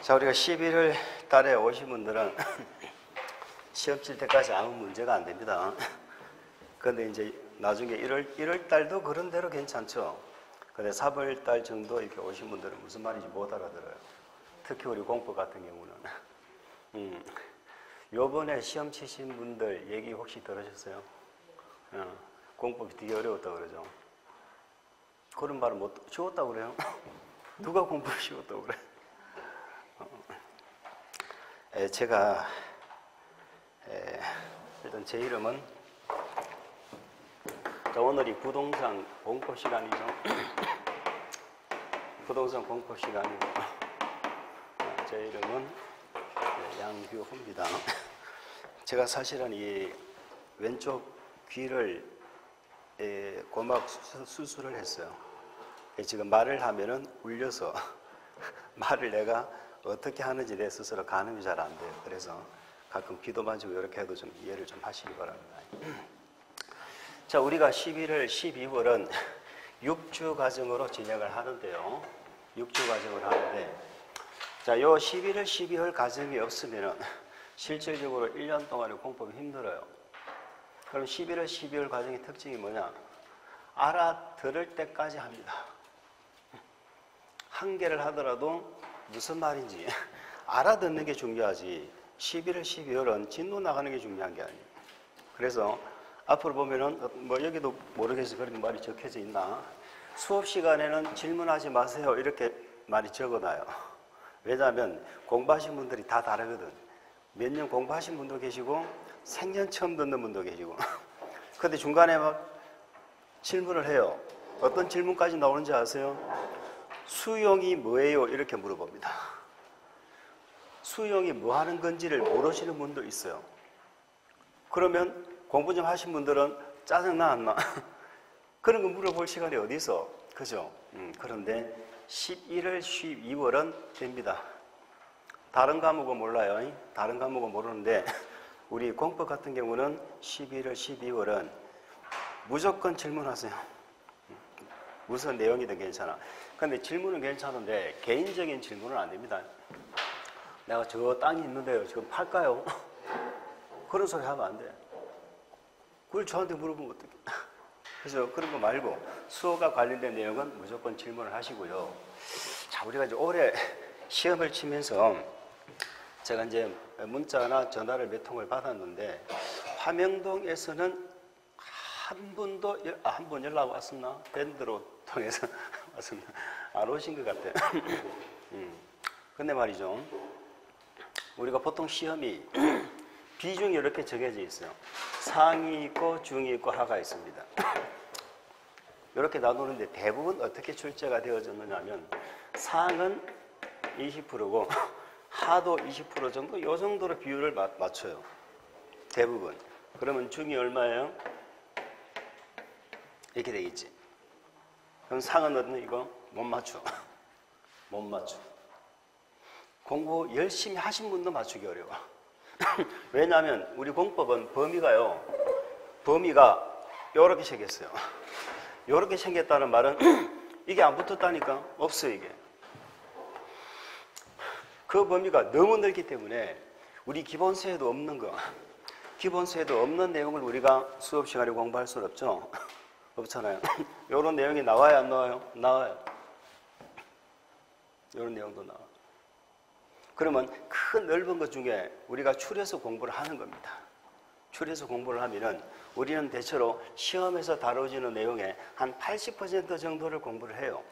자, 우리가 11월 달에 오신 분들은 시험 칠 때까지 아무 문제가 안 됩니다. 근데 이제 나중에 1월 달도 그런 대로 괜찮죠. 근데 3월 달 정도 이렇게 오신 분들은 무슨 말인지 못 알아들어요. 특히 우리 공법 같은 경우는. 요번에 시험 치신 분들 얘기 혹시 들으셨어요? 공법이 되게 어려웠다고 그러죠. 그런 말은 못, 쉬웠다고 그래요? 누가 공법이 쉬웠다고 그래? 제가 일단 제 이름은 오늘이 부동산 공법 시간이죠. 부동산 공법 시간이고 제 이름은 양규호입니다. 제가 사실은 이 왼쪽 귀를 고막 수술을 했어요. 지금 말을 하면은 울려서 말을 내가 어떻게 하는지 내 스스로 가늠이 잘 안 돼요. 그래서 가끔 귀도 만지고 이렇게 해도 좀 이해를 좀 하시기 바랍니다. 자, 우리가 11월, 12월은 6주 과정으로 진행을 하는데요. 6주 과정을 하는데, 자, 요 11월, 12월 과정이 없으면은 실질적으로 1년 동안의 공법이 힘들어요. 그럼 11월, 12월 과정의 특징이 뭐냐? 알아들을 때까지 합니다. 한 개를 하더라도 무슨 말인지 알아듣는 게 중요하지. 11월, 12월은 진도 나가는 게 중요한 게 아니에요. 그래서 앞으로 보면은 뭐 여기도 모르겠어요. 그런 말이 적혀져 있나? 수업 시간에는 질문하지 마세요. 이렇게 말이 적어놔요. 왜냐하면 공부하신 분들이 다 다르거든. 몇 년 공부하신 분도 계시고 생년 처음 듣는 분도 계시고. 근데 중간에 막 질문을 해요. 어떤 질문까지 나오는지 아세요? 수용이 뭐예요? 이렇게 물어봅니다. 수용이 뭐 하는 건지를 모르시는 분도 있어요. 그러면 공부 좀 하신 분들은 짜증나 안 나? 그런 거 물어볼 시간이 어디 있어? 그죠? 그런데 11월, 12월은 됩니다. 다른 과목은 몰라요. 다른 과목은 모르는데 우리 공법 같은 경우는 11월, 12월은 무조건 질문하세요. 무슨 내용이든 괜찮아. 근데 질문은 괜찮은데 개인적인 질문은 안 됩니다. 내가 저 땅이 있는데요. 지금 팔까요? 그런 소리 하면 안 돼. 그걸 저한테 물어보면 어떡해. 그래서 그런 거 말고 수업과 관련된 내용은 무조건 질문을 하시고요. 자, 우리가 이제 올해 시험을 치면서 제가 이제 문자나 전화를 몇 통을 받았는데 화명동에서는 한 분 연락 왔었나? 밴드로 통해서 왔습니다. 안 오신 것 같아요. 근데 말이죠. 우리가 보통 시험이 비중이 이렇게 정해져 있어요. 상이 있고 중이 있고 하가 있습니다. 이렇게 나누는데 대부분 어떻게 출제가 되어졌느냐 하면 상은 20%고 하도 20% 정도 이 정도로 비율을 맞춰요. 대부분. 그러면 중이 얼마예요? 이렇게 되겠지. 그럼 상은 어떤 이거? 못 맞춰. 못 맞춰. 공부 열심히 하신 분도 맞추기 어려워. 왜냐하면 우리 공법은 범위가 이렇게 생겼어요. 이렇게 생겼다는 말은 이게 안 붙었다니까? 없어요, 이게. 그 범위가 너무 넓기 때문에 우리 기본서에도 없는 거, 기본서에도 없는 내용을 우리가 수업 시간에 공부할 수는 없죠. 없잖아요. 이런 내용이 나와요, 안 나와요? 나와요. 이런 내용도 나와. 그러면 큰 넓은 것 중에 우리가 추려서 공부를 하는 겁니다. 추려서 공부를 하면은 우리는 대체로 시험에서 다뤄지는 내용의 한 80% 정도를 공부를 해요.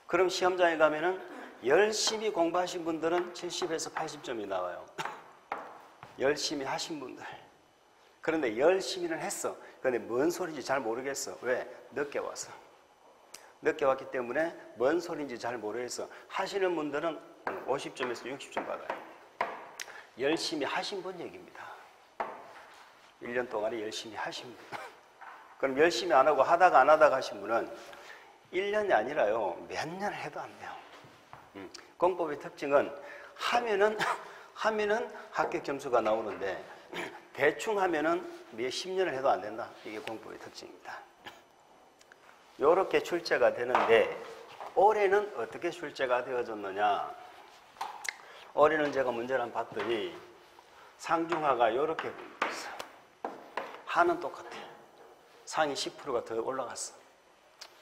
그럼 시험장에 가면은 열심히 공부하신 분들은 70에서 80점이 나와요. 열심히 하신 분들. 그런데 열심히는 했어. 그런데 뭔 소리인지 잘 모르겠어. 왜? 늦게 와서. 늦게 왔기 때문에 뭔 소리인지 잘 모르겠어. 하시는 분들은 50점에서 60점 받아요. 열심히 하신 분 얘기입니다. 1년 동안에 열심히 하신 분. 그럼 열심히 안 하고 하다가 안 하다가 하신 분은 1년이 아니라요. 몇 년을 해도 안 돼요. 공법의 특징은 하면은 합격 점수가 나오는데 대충 하면은 몇십 년을 해도 안 된다. 이게 공법의 특징입니다. 이렇게 출제가 되는데 올해는 어떻게 출제가 되어졌느냐? 올해는 제가 문제를 한번 봤더니 상중하가 이렇게 하는 똑같아요. 상이 10%가 더 올라갔어.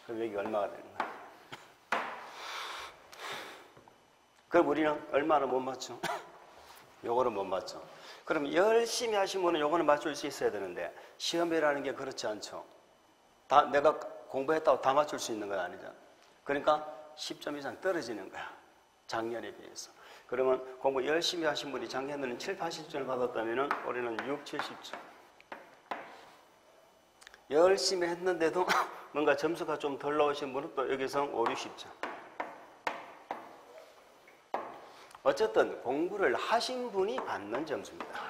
그럼 여기 얼마가 되는 거야? 그럼 우리는 얼마나 못 맞죠? 요거는 못 맞죠. 그럼 열심히 하신 분은 요거는 맞출 수 있어야 되는데 시험이라는 게 그렇지 않죠. 다 내가 공부했다고 다 맞출 수 있는 건 아니잖아. 그러니까 10점 이상 떨어지는 거야. 작년에 비해서. 그러면 공부 열심히 하신 분이 작년에는 7, 80점을 받았다면 올해는 6, 70점. 열심히 했는데도 뭔가 점수가 좀 덜 나오신 분은 또 여기서 5, 60점. 어쨌든 공부를 하신 분이 받는 점수입니다.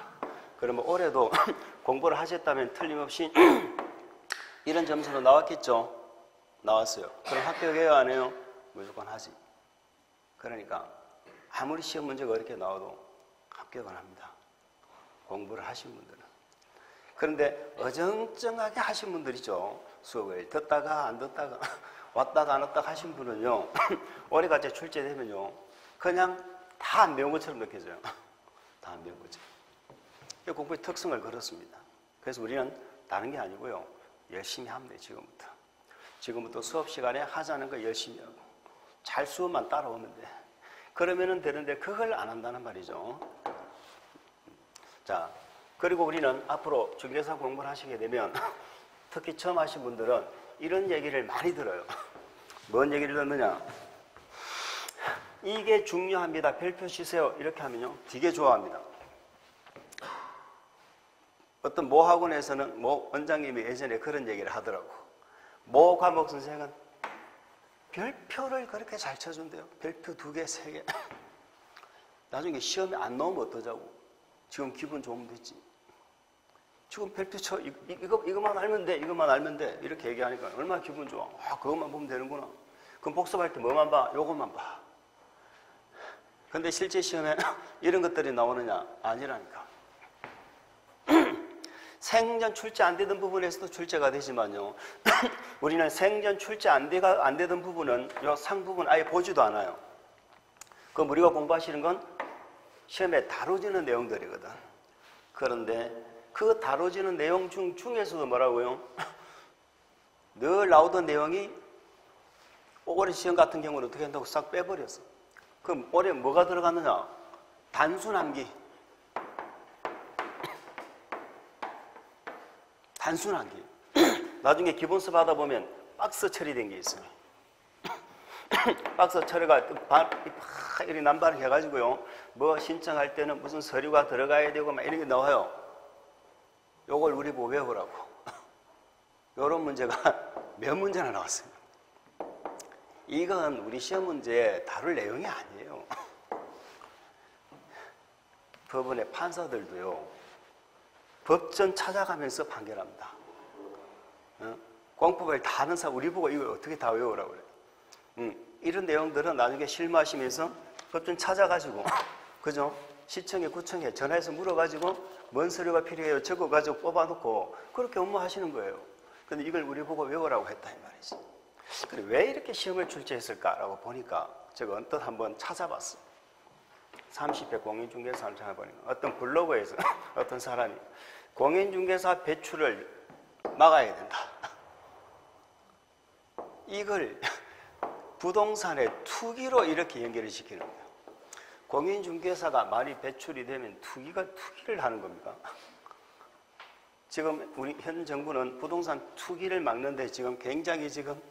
그러면 올해도 공부를 하셨다면 틀림없이 이런 점수로 나왔겠죠? 나왔어요. 그럼 합격해요, 안 해요? 무조건 하지. 그러니까 아무리 시험 문제가 어렵게 나와도 합격은 합니다. 공부를 하신 분들은. 그런데 어정쩡하게 하신 분들이죠. 수업을 듣다가 안 듣다가 왔다가 안 왔다가 하신 분은요. 올해까지 출제되면요. 그냥 다 안 배운 것처럼 느껴져요. 다 안 배운 것처럼. 공부의 특성을 그렇습니다. 그래서 우리는 다른 게 아니고요. 열심히 하면 돼요. 지금부터. 지금부터 수업 시간에 하자는 거 열심히 하고 잘 수업만 따라오면 돼. 그러면은 되는데 그걸 안 한다는 말이죠. 자, 그리고 우리는 앞으로 중개사 공부를 하시게 되면 특히 처음 하신 분들은 이런 얘기를 많이 들어요. 뭔 얘기를 듣느냐? 이게 중요합니다. 별표 치세요. 이렇게 하면요. 되게 좋아합니다. 어떤 모 학원에서는 모 원장님이 예전에 그런 얘기를 하더라고. 모 과목 선생은 별표를 그렇게 잘 쳐준대요. 별표 2개, 3개. 나중에 시험에 안 나오면 어떠자고. 지금 기분 좋으면 됐지. 지금 별표 쳐. 이것만 알면 돼. 이것만 알면 돼. 이렇게 얘기하니까 얼마나 기분 좋아. 아, 그것만 보면 되는구나. 그럼 복습할 때 뭐만 봐? 요것만 봐. 근데 실제 시험에 이런 것들이 나오느냐? 아니라니까. 생전 출제 안 되던 부분에서도 출제가 되지만요. 우리는 생전 출제 안 되던 부분은 요 상부분 아예 보지도 않아요. 그럼 우리가 공부하시는 건 시험에 다뤄지는 내용들이거든. 그런데 그 다뤄지는 내용 중에서도 뭐라고요? 늘 나오던 내용이 올해 시험 같은 경우는 어떻게 한다고 싹 빼버렸어. 그럼 올해 뭐가 들어갔느냐? 단순 암기. 단순 암기. 나중에 기본서 받아보면 박스 처리된 게 있어요. 박스 처리가 이렇게 남발을 해가지고요. 뭐 신청할 때는 무슨 서류가 들어가야 되고 막 이런 게 나와요. 요걸 우리 보고 외우라고. 요런 문제가 몇 문제나 나왔어요. 이건 우리 시험 문제에 다룰 내용이 아니에요. 법원의 판사들도요. 법전 찾아가면서 판결합니다. 공법을 다 아는 사람 우리 보고 이걸 어떻게 다 외우라고 그래요. 이런 내용들은 나중에 실무하시면서 법전 찾아가지고 그죠? 시청에 구청에 전화해서 물어가지고 뭔 서류가 필요해요 적어가지고 뽑아놓고 그렇게 업무하시는 거예요. 근데 이걸 우리 보고 외우라고 했다 이 말이지. 그래 왜 이렇게 시험을 출제했을까라고 보니까 제가 언뜻 한번 찾아봤어요. 30회 공인중개사를 찾아보니까 어떤 블로그에서 어떤 사람이 공인중개사 배출을 막아야 된다. 이걸 부동산의 투기로 이렇게 연결을 시키는 거예요. 공인중개사가 많이 배출이 되면 투기를 하는 겁니까? 지금 우리 현 정부는 부동산 투기를 막는데 지금 굉장히 지금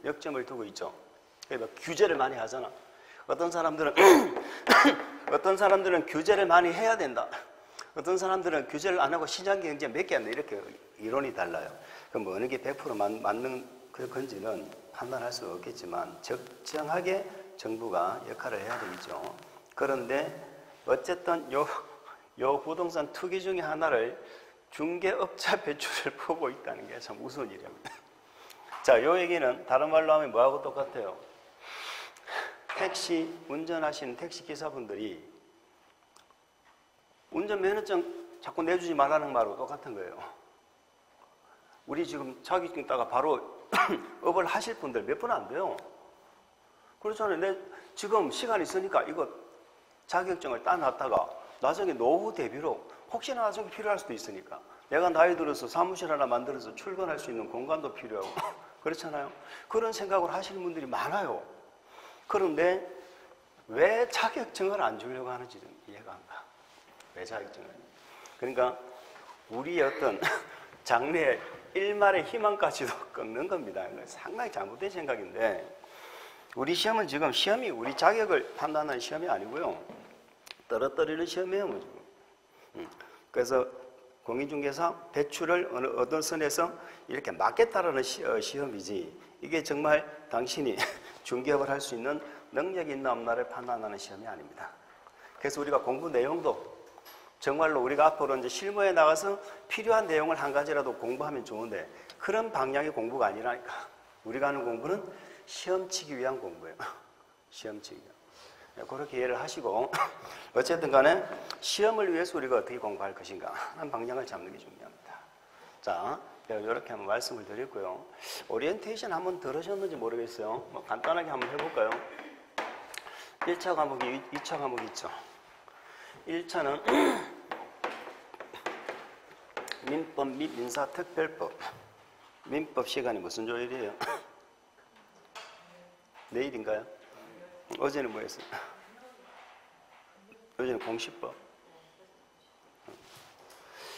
역점을 두고 있죠. 그러니까 규제를 많이 하잖아. 어떤 사람들은 규제를 많이 해야 된다. 어떤 사람들은 규제를 안 하고 시장 경제 몇 개 안 돼. 이렇게 이론이 달라요. 그럼 어느 게 100% 맞는 건지는 판단할 수 없겠지만 적정하게 정부가 역할을 해야 되겠죠. 그런데 어쨌든 요 부동산 투기 중에 하나를 중개업자 배출을 보고 있다는 게 참 우스운 일입니다. 자, 요 얘기는 다른 말로 하면 뭐하고 똑같아요? 택시 운전하시는 택시 기사분들이 운전면허증 자꾸 내주지 말라는 말하고 똑같은 거예요. 우리 지금 자격증 따가 바로 업을 하실 분들 몇 분 안 돼요. 그렇잖아요. 지금 시간 있으니까 이거 자격증을 따놨다가 나중에 노후 대비로 혹시나 나중에 필요할 수도 있으니까 내가 나이 들어서 사무실 하나 만들어서 출근할 수 있는 공간도 필요하고 그렇잖아요. 그런 생각을 하시는 분들이 많아요. 그런데 왜 자격증을 안 주려고 하는지 좀 이해가 안 가. 왜 자격증을? 그러니까 우리의 어떤 장래의 일말의 희망까지도 끊는 겁니다. 상당히 잘못된 생각인데 우리 시험은 지금 시험이 우리 자격을 판단하는 시험이 아니고요. 떨어뜨리는 시험이에요. 뭐 지금. 그래서 공인중개사 배출을 어떤 선에서 이렇게 막겠다라는 시험이지 이게 정말 당신이 중개업을 할 수 있는 능력이 있나 없나를 판단하는 시험이 아닙니다. 그래서 우리가 공부 내용도 정말로 우리가 앞으로 이제 실무에 나가서 필요한 내용을 한 가지라도 공부하면 좋은데 그런 방향의 공부가 아니라니까. 우리가 하는 공부는 시험 치기 위한 공부예요. 시험 치기 위한. 그렇게 이해를 하시고 어쨌든 간에 시험을 위해서 우리가 어떻게 공부할 것인가 하는 방향을 잡는 게 중요합니다. 자, 제가 이렇게 한번 말씀을 드렸고요. 오리엔테이션 한번 들으셨는지 모르겠어요. 뭐 간단하게 한번 해볼까요? 1차 과목이 2차 과목이 있죠. 1차는 민법 및 민사특별법. 민법 시간이 무슨 요일이에요? 내일인가요? 어제는 뭐 했어요? 어제는 공시법.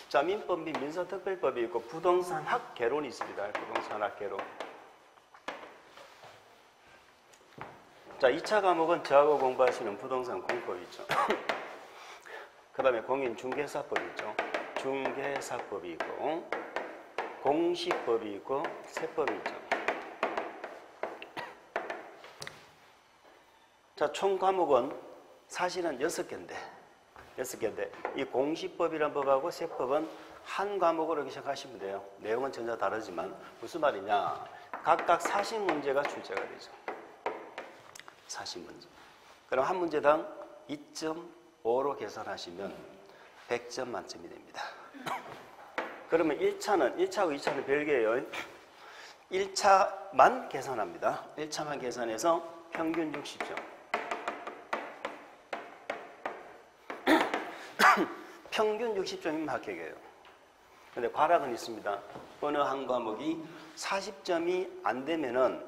자, 민법 및 민사특별법이 있고 부동산학 개론이 있습니다. 부동산학 개론. 자, 2차 과목은 저하고 공부하시는 부동산 공법이 있죠. 그 다음에 공인중개사법이 있죠. 중개사법이 있고 공시법이 있고 세법이 있죠. 자, 총 과목은 사실은 6개인데 이 공시법이라는 법하고 세법은 한 과목으로 시작하시면 돼요. 내용은 전혀 다르지만 무슨 말이냐, 각각 40문제가 출제가 되죠. 40문제. 그럼 한 문제당 2.5로 계산하시면 100점 만점이 됩니다. 그러면 1차하고 2차는 별개예요. 1차만 계산합니다. 1차만 계산해서 평균 60점. 평균 60점이면 합격이에요. 근데 과락은 있습니다. 어느 한 과목이 40점이 안 되면은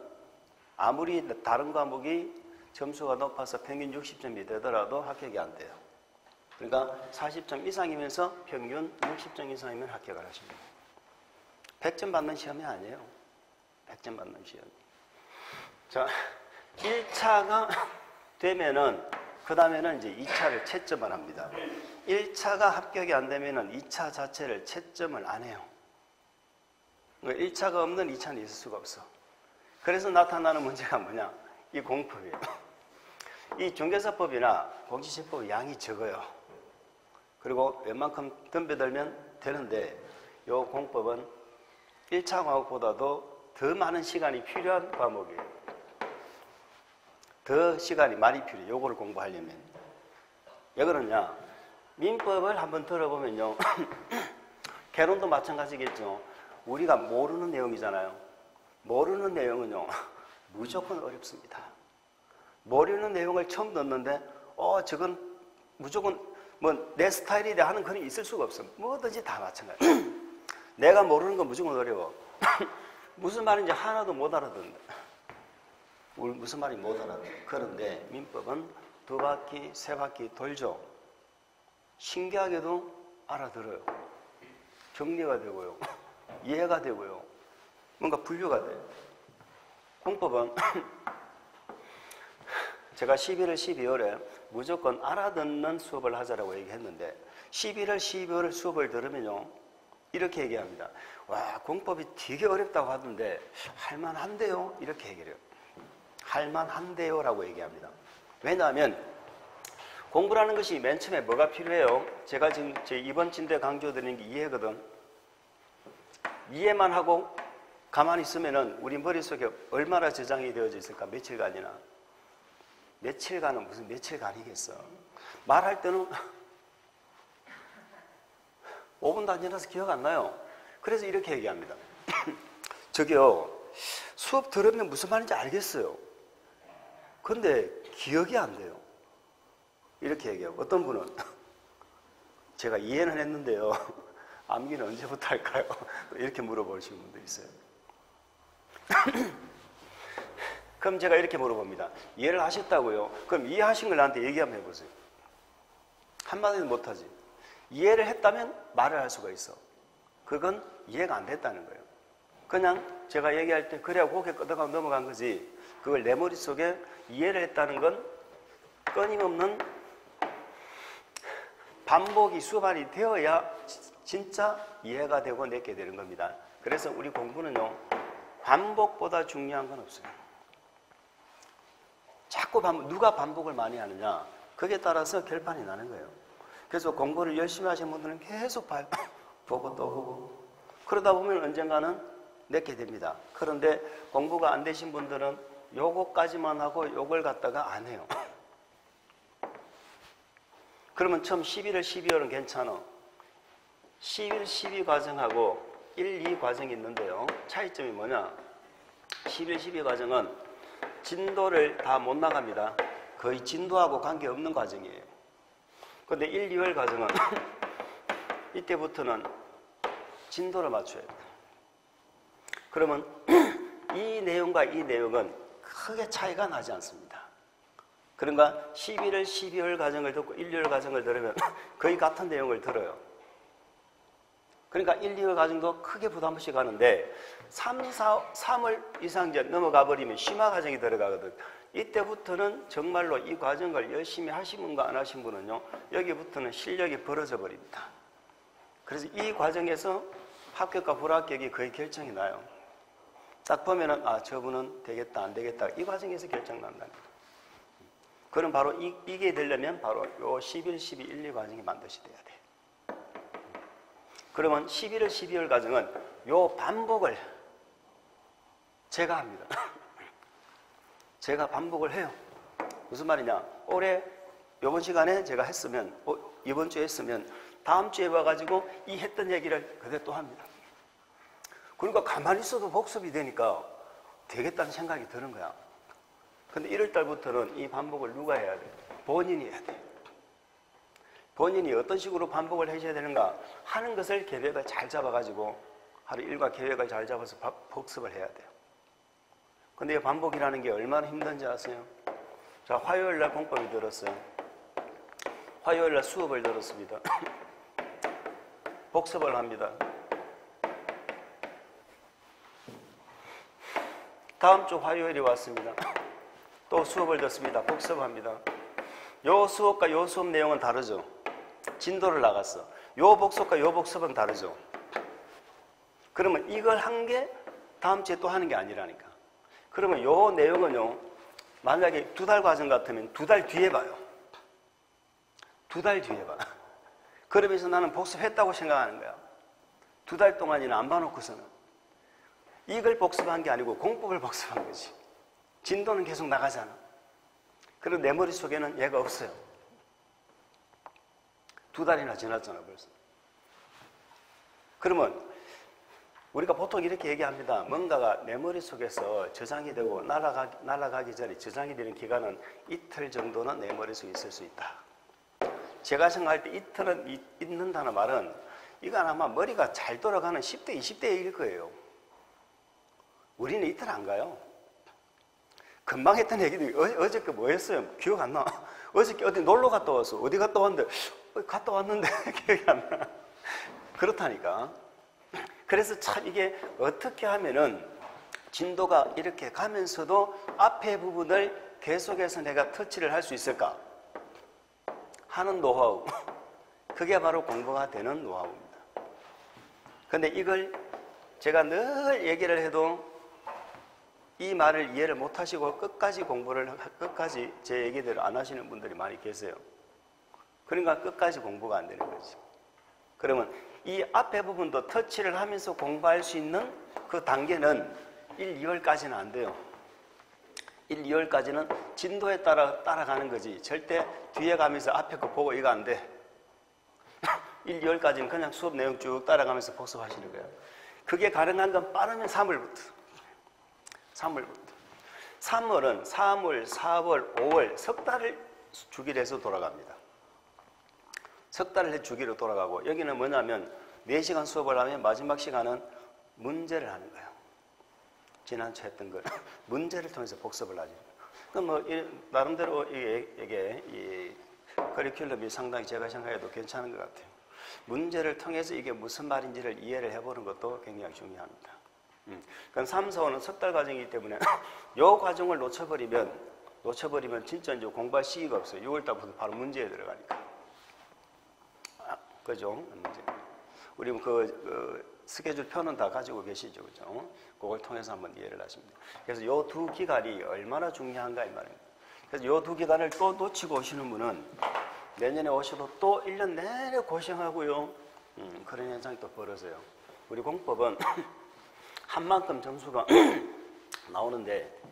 아무리 다른 과목이 점수가 높아서 평균 60점이 되더라도 합격이 안 돼요. 그러니까 40점 이상이면서 평균 60점 이상이면 합격을 하십니다. 100점 받는 시험이 아니에요. 100점 받는 시험. 자, 1차가 되면은 그 다음에는 이제 2차를 채점을 합니다. 1차가 합격이 안 되면은 2차 자체를 채점을 안 해요. 1차가 없는 2차는 있을 수가 없어. 그래서 나타나는 문제가 뭐냐? 이 공법이에요. 이 중개사법이나 공시시법의 양이 적어요. 그리고 웬만큼 덤벼들면 되는데 이 공법은 1차 과목보다도 더 많은 시간이 필요한 과목이에요. 더 시간이 많이 필요해요. 요거를 공부하려면. 왜 그러냐? 민법을 한번 들어보면요. 개론도 마찬가지겠죠. 우리가 모르는 내용이잖아요. 모르는 내용은요. 무조건 어렵습니다. 모르는 내용을 처음 듣는데 저건 무조건 뭐 내 스타일이다 하는 그런 게 있을 수가 없어. 뭐든지 다 마찬가지. 내가 모르는 건 무조건 어려워. 무슨 말인지 하나도 못 알아듣는다. 무슨 말인지 못 알아듣는다. 그런데 민법은 2바퀴, 3바퀴 돌죠. 신기하게도 알아들어요. 정리가 되고요. 이해가 되고요. 뭔가 분류가 돼요. 공법은 제가 11월, 12월에 무조건 알아듣는 수업을 하자라고 얘기했는데 11월, 12월 수업을 들으면요. 이렇게 얘기합니다. 와, 공법이 되게 어렵다고 하던데 할만한데요? 이렇게 얘기를 해요. 할만한데요? 라고 얘기합니다. 왜냐하면 공부라는 것이 맨 처음에 뭐가 필요해요? 제가 지금 이번 진대 강조드리는 게 이해거든. 이해만 하고 가만히 있으면은 우리 머릿속에 얼마나 저장이 되어져 있을까? 며칠간이나. 며칠간은 무슨 며칠간이겠어. 말할 때는 5분도 안 지나서 기억 안 나요. 그래서 이렇게 얘기합니다. 저기요, 수업 들으면 무슨 말인지 알겠어요. 근데 기억이 안 돼요. 이렇게 얘기하고 어떤 분은 제가 이해는 했는데요. 암기는 언제부터 할까요? 이렇게 물어보시는 분도 있어요. 그럼 제가 이렇게 물어봅니다. 이해를 하셨다고요? 그럼 이해하신 걸 나한테 얘기 한번 해보세요. 한마디도 못하지. 이해를 했다면 말을 할 수가 있어. 그건 이해가 안 됐다는 거예요. 그냥 제가 얘기할 때 그래야 고개 끄덕하고 넘어간 거지, 그걸 내 머릿속에 이해를 했다는 건 끊임없는 반복이 수반이 되어야 진짜 이해가 되고 내게 되는 겁니다. 그래서 우리 공부는요, 반복보다 중요한 건 없어요. 자꾸 누가 반복을 많이 하느냐, 그게 따라서 결판이 나는 거예요. 그래서 공부를 열심히 하시는 분들은 계속 보고 또 보고 그러다 보면 언젠가는 내게 됩니다. 그런데 공부가 안 되신 분들은 요거까지만 하고 요걸 갖다가 안 해요. 그러면 처음 11월, 12월은 괜찮아. 11, 12 과정하고 1, 2 과정이 있는데요. 차이점이 뭐냐? 11, 12 과정은 진도를 다 못 나갑니다. 거의 진도하고 관계없는 과정이에요. 그런데 1, 2월 과정은 이때부터는 진도를 맞춰야 돼요. 그러면 이 내용과 이 내용은 크게 차이가 나지 않습니다. 그러니까 11월, 12월 과정을 듣고 1, 2월 과정을 들으면 거의 같은 내용을 들어요. 그러니까 1, 2월 과정도 크게 부담 없이 가는데 3월 이상 이제 넘어가 버리면 심화 과정이 들어가거든. 이때부터는 정말로 이 과정을 열심히 하신 분과 안 하신 분은요, 여기부터는 실력이 벌어져 버립니다. 그래서 이 과정에서 합격과 불합격이 거의 결정이 나요. 딱 보면은 아, 저분은 되겠다 안 되겠다, 이 과정에서 결정난다는 거예요. 그럼 바로 이게 되려면 바로 요 11, 12, 1, 2 과정이 반드시 돼야 돼. 그러면 11월, 12월 과정은 요 반복을 제가 합니다. 제가 반복을 해요. 무슨 말이냐? 올해 요번 시간에 제가 했으면, 이번 주에 했으면 다음 주에 와가지고 이 했던 얘기를 그대로 또 합니다. 그러니까 가만히 있어도 복습이 되니까 되겠다는 생각이 드는 거야. 근데 1월 달부터는 이 반복을 누가 해야 돼? 본인이 해야 돼. 본인이 어떤 식으로 반복을 하셔야 되는가 하는 것을 계획을 잘 잡아가지고 하루 일과 계획을 잘 잡아서 복습을 해야 돼요. 근데 이 반복이라는 게 얼마나 힘든지 아세요? 자, 화요일 날 공법이 들었어요. 화요일 날 수업을 들었습니다. 복습을 합니다. 다음 주 화요일이 왔습니다. 또 수업을 듣습니다. 복습합니다. 요 수업과 요 수업 내용은 다르죠. 진도를 나갔어. 요 복습과 요 복습은 다르죠. 그러면 이걸 한 게 다음 주에 또 하는 게 아니라니까. 그러면 요 내용은요, 만약에 2달 과정 같으면 2달 뒤에 봐요. 2달 뒤에 봐. 그러면서 나는 복습했다고 생각하는 거야. 2달 동안이나 안 봐놓고서는. 이걸 복습한 게 아니고 공법을 복습한 거지. 진도는 계속 나가잖아. 그리고 내 머릿속에는 얘가 없어요. 2달이나 지났잖아 벌써. 그러면 우리가 보통 이렇게 얘기합니다. 뭔가가 내 머릿속에서 저장이 되고 날아가기 전에 저장이 되는 기간은 이틀 정도는 내 머릿속에 있을 수 있다. 제가 생각할 때 이틀은 있는다는 말은 이건 아마 머리가 잘 돌아가는 10대, 20대일 거예요. 우리는 이틀 안 가요. 금방 했던 얘기도 어저께 뭐 했어요? 기억 안 나. 어저께 어디 놀러 갔다 왔어. 어디 갔다 왔는데 갔다 왔는데 기억이 안 나. 그렇다니까. 그래서 참 이게 어떻게 하면은 진도가 이렇게 가면서도 앞에 부분을 계속해서 내가 터치를 할 수 있을까 하는 노하우. 그게 바로 공부가 되는 노하우입니다. 근데 이걸 제가 늘 얘기를 해도 이 말을 이해를 못 하시고 끝까지 제 얘기대로 안 하시는 분들이 많이 계세요. 그러니까 끝까지 공부가 안 되는 거지. 그러면 이 앞에 부분도 터치를 하면서 공부할 수 있는 그 단계는 1, 2월까지는 안 돼요. 1, 2월까지는 진도에 따라가는 거지. 절대 뒤에 가면서 앞에 거 보고 이거 안 돼. 1, 2월까지는 그냥 수업 내용 쭉 따라가면서 복습하시는 거예요. 그게 가능한 건 빠르면 3월부터. 3월은 3월, 4월, 5월 석 달을 주기로 해서 돌아갑니다. 석 달을 주기로 돌아가고, 여기는 뭐냐면 4시간 수업을 하면 마지막 시간은 문제를 하는 거예요. 지난주 했던 걸 문제를 통해서 복습을 하죠. 그럼 뭐 나름대로 이게 이 커리큘럼이 상당히 제가 생각해도 괜찮은 것 같아요. 문제를 통해서 이게 무슨 말인지를 이해를 해보는 것도 굉장히 중요합니다. 그럼 3, 4, 5는 석 달 과정이기 때문에 이 과정을 놓쳐버리면 진짜 이제 공부할 시기가 없어요. 6월 달부터 바로 문제에 들어가니까. 그죠? 문제. 우리 그 스케줄 표는 다 가지고 계시죠, 그죠? 그걸 통해서 한번 이해를 하십니다. 그래서 이 두 기간이 얼마나 중요한가 이 말입니다. 그래서 이 두 기간을 또 놓치고 오시는 분은 내년에 오셔도 또 1년 내내 고생하고요. 그런 현상이 또 벌어져요. 우리 공법은 한 만큼 점수가 나오는데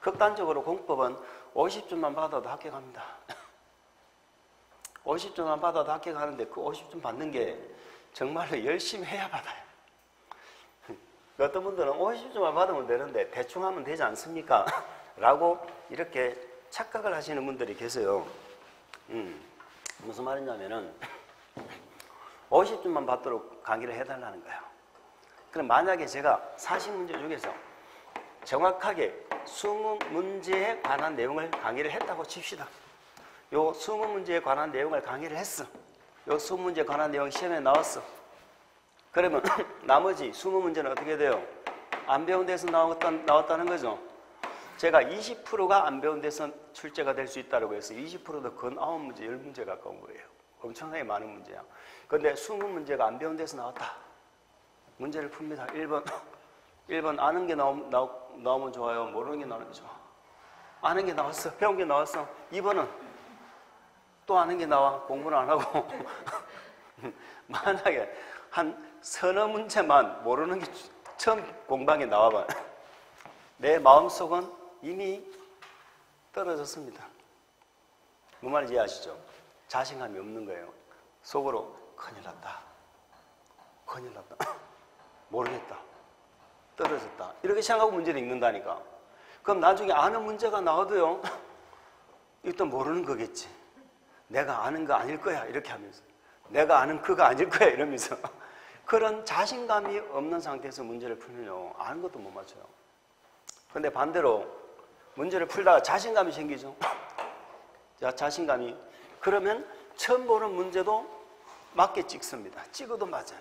극단적으로 공법은 50점만 받아도 합격합니다. 50점만 받아도 합격하는데 그 50점 받는 게 정말로 열심히 해야 받아요. 어떤 분들은 50점만 받으면 되는데 대충 하면 되지 않습니까? 라고 이렇게 착각을 하시는 분들이 계세요. 무슨 말이냐면은 50점만 받도록 강의를 해달라는 거예요. 그럼 만약에 제가 40문제 중에서 정확하게 20문제에 관한 내용을 강의를 했다고 칩시다. 요 20문제에 관한 내용을 강의를 했어. 요 20문제에 관한 내용이 시험에 나왔어. 그러면 나머지 20문제는 어떻게 돼요? 안 배운 데서 나왔다는 거죠. 제가 20%가 안 배운 데서 출제가 될 수 있다고 해서 20%도 근 9문제, 10문제 가까운 거예요. 엄청나게 많은 문제야. 그런데 20문제가 안 배운 데서 나왔다. 문제를 풉니다. 1번 아는 게 나오면 좋아요. 모르는 게 나오는 게 좋아. 아는 게 나왔어. 배운 게 나왔어. 2번은 또 아는 게 나와. 공부는 안 하고. 만약에 한 서너 문제만 모르는 게 처음 공부한 게 나와봐. 내 마음속은 이미 떨어졌습니다. 뭔 말인지 이해하시죠? 자신감이 없는 거예요. 속으로 큰일 났다. 큰일 났다. 모르겠다. 떨어졌다. 이렇게 생각하고 문제를 읽는다니까. 그럼 나중에 아는 문제가 나와도요. 일단 모르는 거겠지. 내가 아는 거 아닐 거야. 이렇게 하면서. 내가 아는 그가 아닐 거야. 이러면서. 그런 자신감이 없는 상태에서 문제를 풀면요. 아는 것도 못 맞춰요. 근데 반대로 문제를 풀다가 자신감이 생기죠. 자, 자신감이. 그러면 처음 보는 문제도 맞게 찍습니다. 찍어도 맞아요.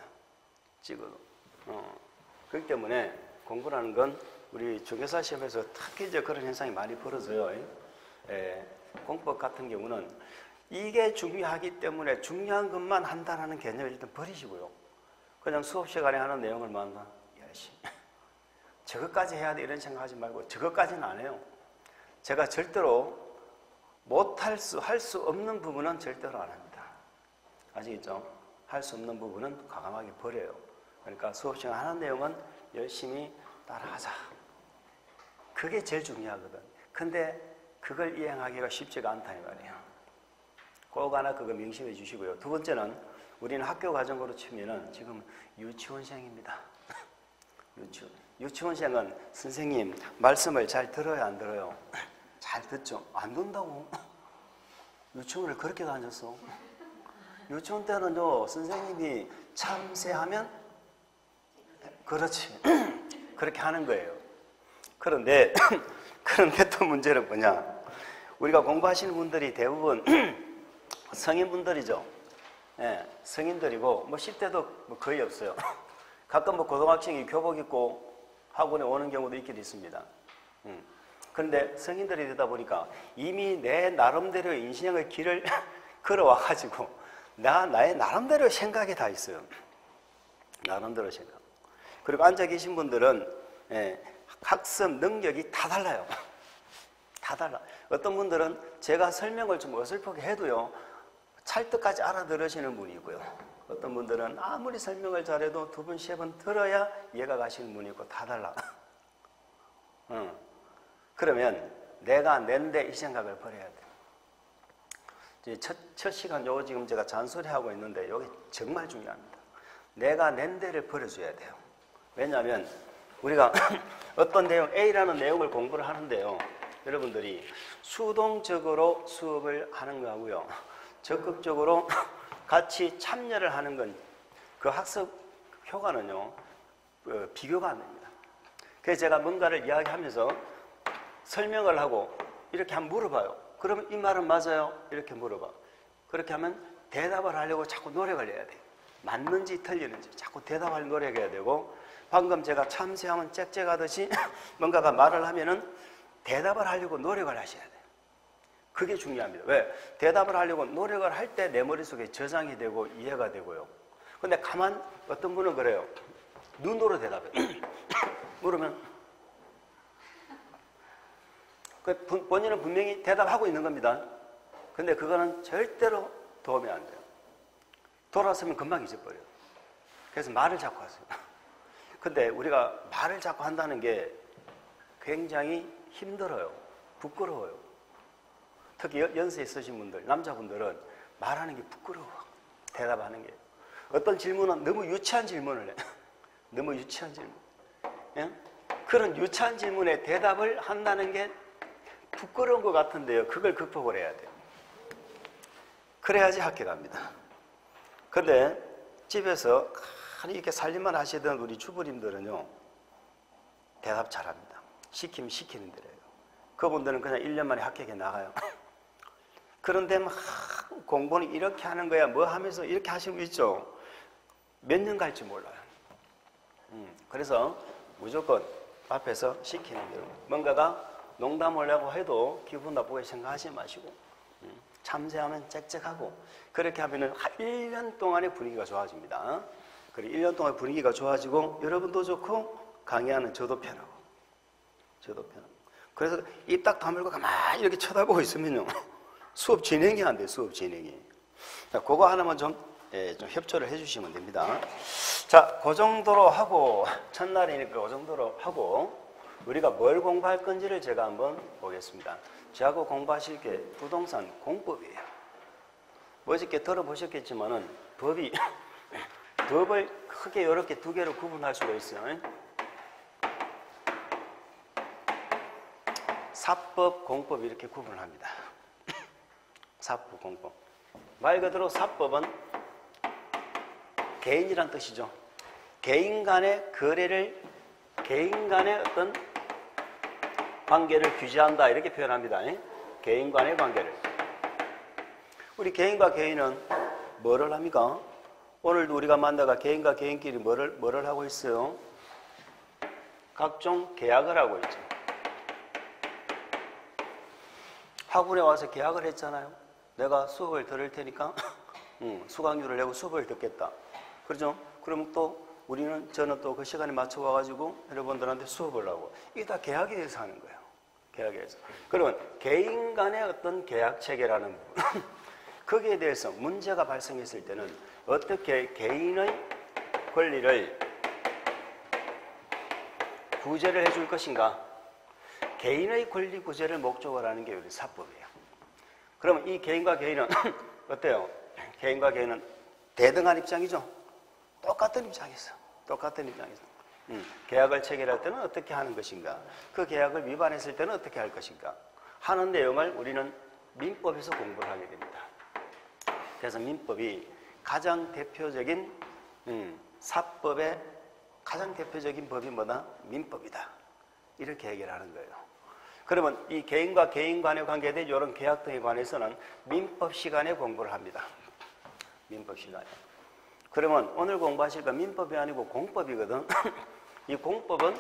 찍어도. 그렇기 때문에 공부라는 건 우리 중개사 시험에서 특히 이제 그런 현상이 많이 벌어져요. 공법 같은 경우는 이게 중요하기 때문에 중요한 것만 한다는 개념을 일단 버리시고요. 그냥 수업 시간에 하는 내용을 만나 열심히. 저것까지 해야 돼 이런 생각하지 말고 저것까지는 안 해요. 제가 절대로 할 수 없는 부분은 절대로 안 합니다. 아시겠죠? 할 수 없는 부분은 과감하게 버려요. 그러니까 수업 시간 하는 내용은 열심히 따라하자. 그게 제일 중요하거든. 근데 그걸 이행하기가 쉽지가 않다 이 말이에요. 꼭 하나 그거 명심해 주시고요. 두 번째는 우리는 학교 과정으로 치면은 지금 유치원생입니다. 유치원생은 선생님 말씀을 잘 들어요, 안 들어요? 잘 듣죠. 안 듣는다고. 유치원을 그렇게 다녔어. 유치원 때는요, 선생님이 참새하면 그렇지. 그렇게 하는 거예요. 그런데 또 문제는 뭐냐? 우리가 공부하시는 분들이 대부분 성인분들이죠. 예, 성인들이고 뭐 10대도 뭐 거의 없어요. 가끔 뭐 고등학생이 교복 입고 학원에 오는 경우도 있긴 있습니다. 그런데 성인들이 되다 보니까 이미 내 나름대로의 인생의 길을 걸어와가지고 나의 나름대로의 생각이 다 있어요. 나름대로 생각. 그리고 앉아 계신 분들은 학습 능력이 다 달라요. 다 달라. 어떤 분들은 제가 설명을 좀 어설프게 해도요, 찰떡까지 알아들으시는 분이 있고요. 어떤 분들은 아무리 설명을 잘해도 2번, 3번 들어야 이해가 가시는 분이 있고 다 달라. 그러면 내가 낸데 이 생각을 버려야 돼. 첫 시간 요거 지금 제가 잔소리하고 있는데 여기 정말 중요합니다. 내가 낸데를 버려줘야 돼요. 왜냐하면 우리가 어떤 내용, A라는 내용을 공부를 하는데요. 여러분들이 수동적으로 수업을 하는 거하고요, 적극적으로 같이 참여를 하는 건 그 학습 효과는요, 비교가 안 됩니다. 그래서 제가 뭔가를 이야기하면서 설명을 하고 이렇게 한번 물어봐요. 그러면 이 말은 맞아요? 이렇게 물어봐. 그렇게 하면 대답을 하려고 자꾸 노력을 해야 돼요. 맞는지 틀리는지 자꾸 대답할 노력해야 되고, 방금 제가 참새하면 짹짹하듯이 뭔가가 말을 하면은 대답을 하려고 노력을 하셔야 돼요. 그게 중요합니다. 왜? 대답을 하려고 노력을 할 때 내 머릿속에 저장이 되고 이해가 되고요. 근데 가만 어떤 분은 그래요. 눈으로 대답해요. 물으면 본인은 분명히 대답하고 있는 겁니다. 근데 그거는 절대로 도움이 안 돼요. 돌아서면 금방 잊어버려요. 그래서 말을 자꾸 하세요. 근데 우리가 말을 자꾸 한다는 게 굉장히 힘들어요. 부끄러워요. 특히 연세 있으신 분들, 남자분들은 말하는 게 부끄러워. 대답하는 게. 어떤 질문은 너무 유치한 질문을 해. 너무 유치한 질문. 예? 그런 유치한 질문에 대답을 한다는 게 부끄러운 것 같은데요. 그걸 극복을 해야 돼요. 그래야지 학교 갑니다. 근데 집에서 이렇게 살림만 하시던 우리 주부님들은요, 대답 잘합니다. 시키면 시키는 대로예요. 그분들은 그냥 1년 만에 합격해 나가요. 그런데 막 공부는 이렇게 하는 거야 뭐 하면서 이렇게 하시는 거 있죠. 몇 년 갈지 몰라요. 그래서 무조건 앞에서 시키는 대로, 뭔가가 농담하려고 해도 기분 나쁘게 생각하지 마시고, 참새하면 짹짹하고, 그렇게 하면은 1년 동안의 분위기가 좋아집니다. 그리고 1년 동안 분위기가 좋아지고 여러분도 좋고 강의하는 저도 편하고. 그래서 입 딱 다물고 가만히 이렇게 쳐다보고 있으면요, 수업 진행이 안 돼요. 수업 진행이. 자, 그거 하나만 좀 협조를 해주시면 됩니다. 자, 그 정도로 하고, 첫날이니까 그 정도로 하고, 우리가 뭘 공부할 건지를 제가 한번 보겠습니다. 저하고 공부하실 게 부동산 공법이에요. 멋있게 들어보셨겠지만은 법이 법을 크게 이렇게 두 개로 구분할 수가 있어요. 사법, 공법 이렇게 구분을 합니다. 사법, 공법. 말 그대로 사법은 개인이란 뜻이죠. 개인 간의 거래를, 개인 간의 어떤 관계를 규제한다 이렇게 표현합니다. 개인 간의 관계를. 우리 개인과 개인은 뭐를 합니까? 오늘도 우리가 만나가 개인과 개인끼리 뭐를 하고 있어요? 각종 계약을 하고 있죠. 학원에 와서 계약을 했잖아요. 내가 수업을 들을 테니까 수강료를 내고 수업을 듣겠다. 그렇죠? 그럼 또 저는 또 그 시간에 맞춰 와가지고 여러분들한테 수업을 하고, 이게 다 계약에 의해서 하는 거예요. 계약에 의해서. 그러면 개인 간의 어떤 계약 체계라는 부분, 거기에 대해서 문제가 발생했을 때는 어떻게 개인의 권리를 구제를 해줄 것인가? 개인의 권리 구제를 목적으로 하는 게 우리 사법이에요. 그러면 이 개인과 개인은 어때요? 개인과 개인은 대등한 입장이죠. 똑같은 입장에서. 계약을 체결할 때는 어떻게 하는 것인가? 그 계약을 위반했을 때는 어떻게 할 것인가? 하는 내용을 우리는 민법에서 공부를 하게 됩니다. 그래서 민법이 가장 대표적인 사법의 가장 대표적인 법이 뭐다? 민법이다. 이렇게 얘기를 하는 거예요. 그러면 이 개인과 개인 간에 관계된 이런 계약 등에 관해서는 민법 시간에 공부를 합니다. 민법 시간에. 그러면 오늘 공부하실 건 민법이 아니고 공법이거든. 이 공법은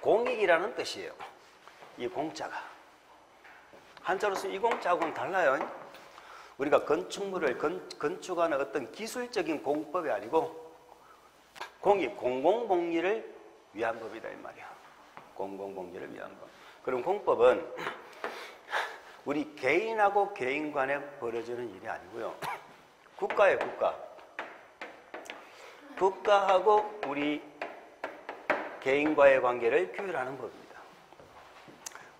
공익이라는 뜻이에요. 이 공자가. 한자로 쓰 이 공자하고는 달라요. 우리가 건축물을 건축하는 어떤 기술적인 공법이 아니고 공익, 공공복리를 위한 법이다 이 말이야. 공공복리를 위한 법. 그럼 공법은 우리 개인하고 개인 간에 벌어지는 일이 아니고요. 국가예요, 국가. 국가하고 우리 개인과의 관계를 규율하는 법입니다.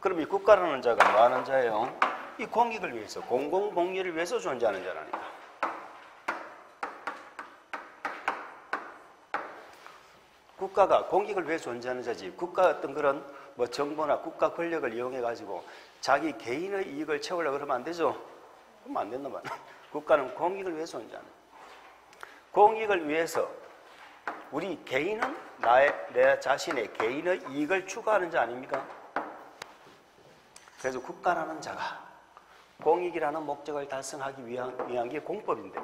그럼 이 국가라는 자가 뭐 하는 자예요? 이 공익을 위해서, 공공복리를 위해서 존재하는 자라니까. 국가가 공익을 위해 존재하는 자지, 국가 어떤 그런 뭐 정보나 국가 권력을 이용해 가지고 자기 개인의 이익을 채우려고 그러면 안 되죠. 그러면 안 된단 말이에요. 국가는 공익을 위해 존재하는, 공익을 위해서 우리 개인은 내 자신의 개인의 이익을 추구하는 자 아닙니까? 그래서 국가라는 자가 공익이라는 목적을 달성하기 위한 게 공법인데,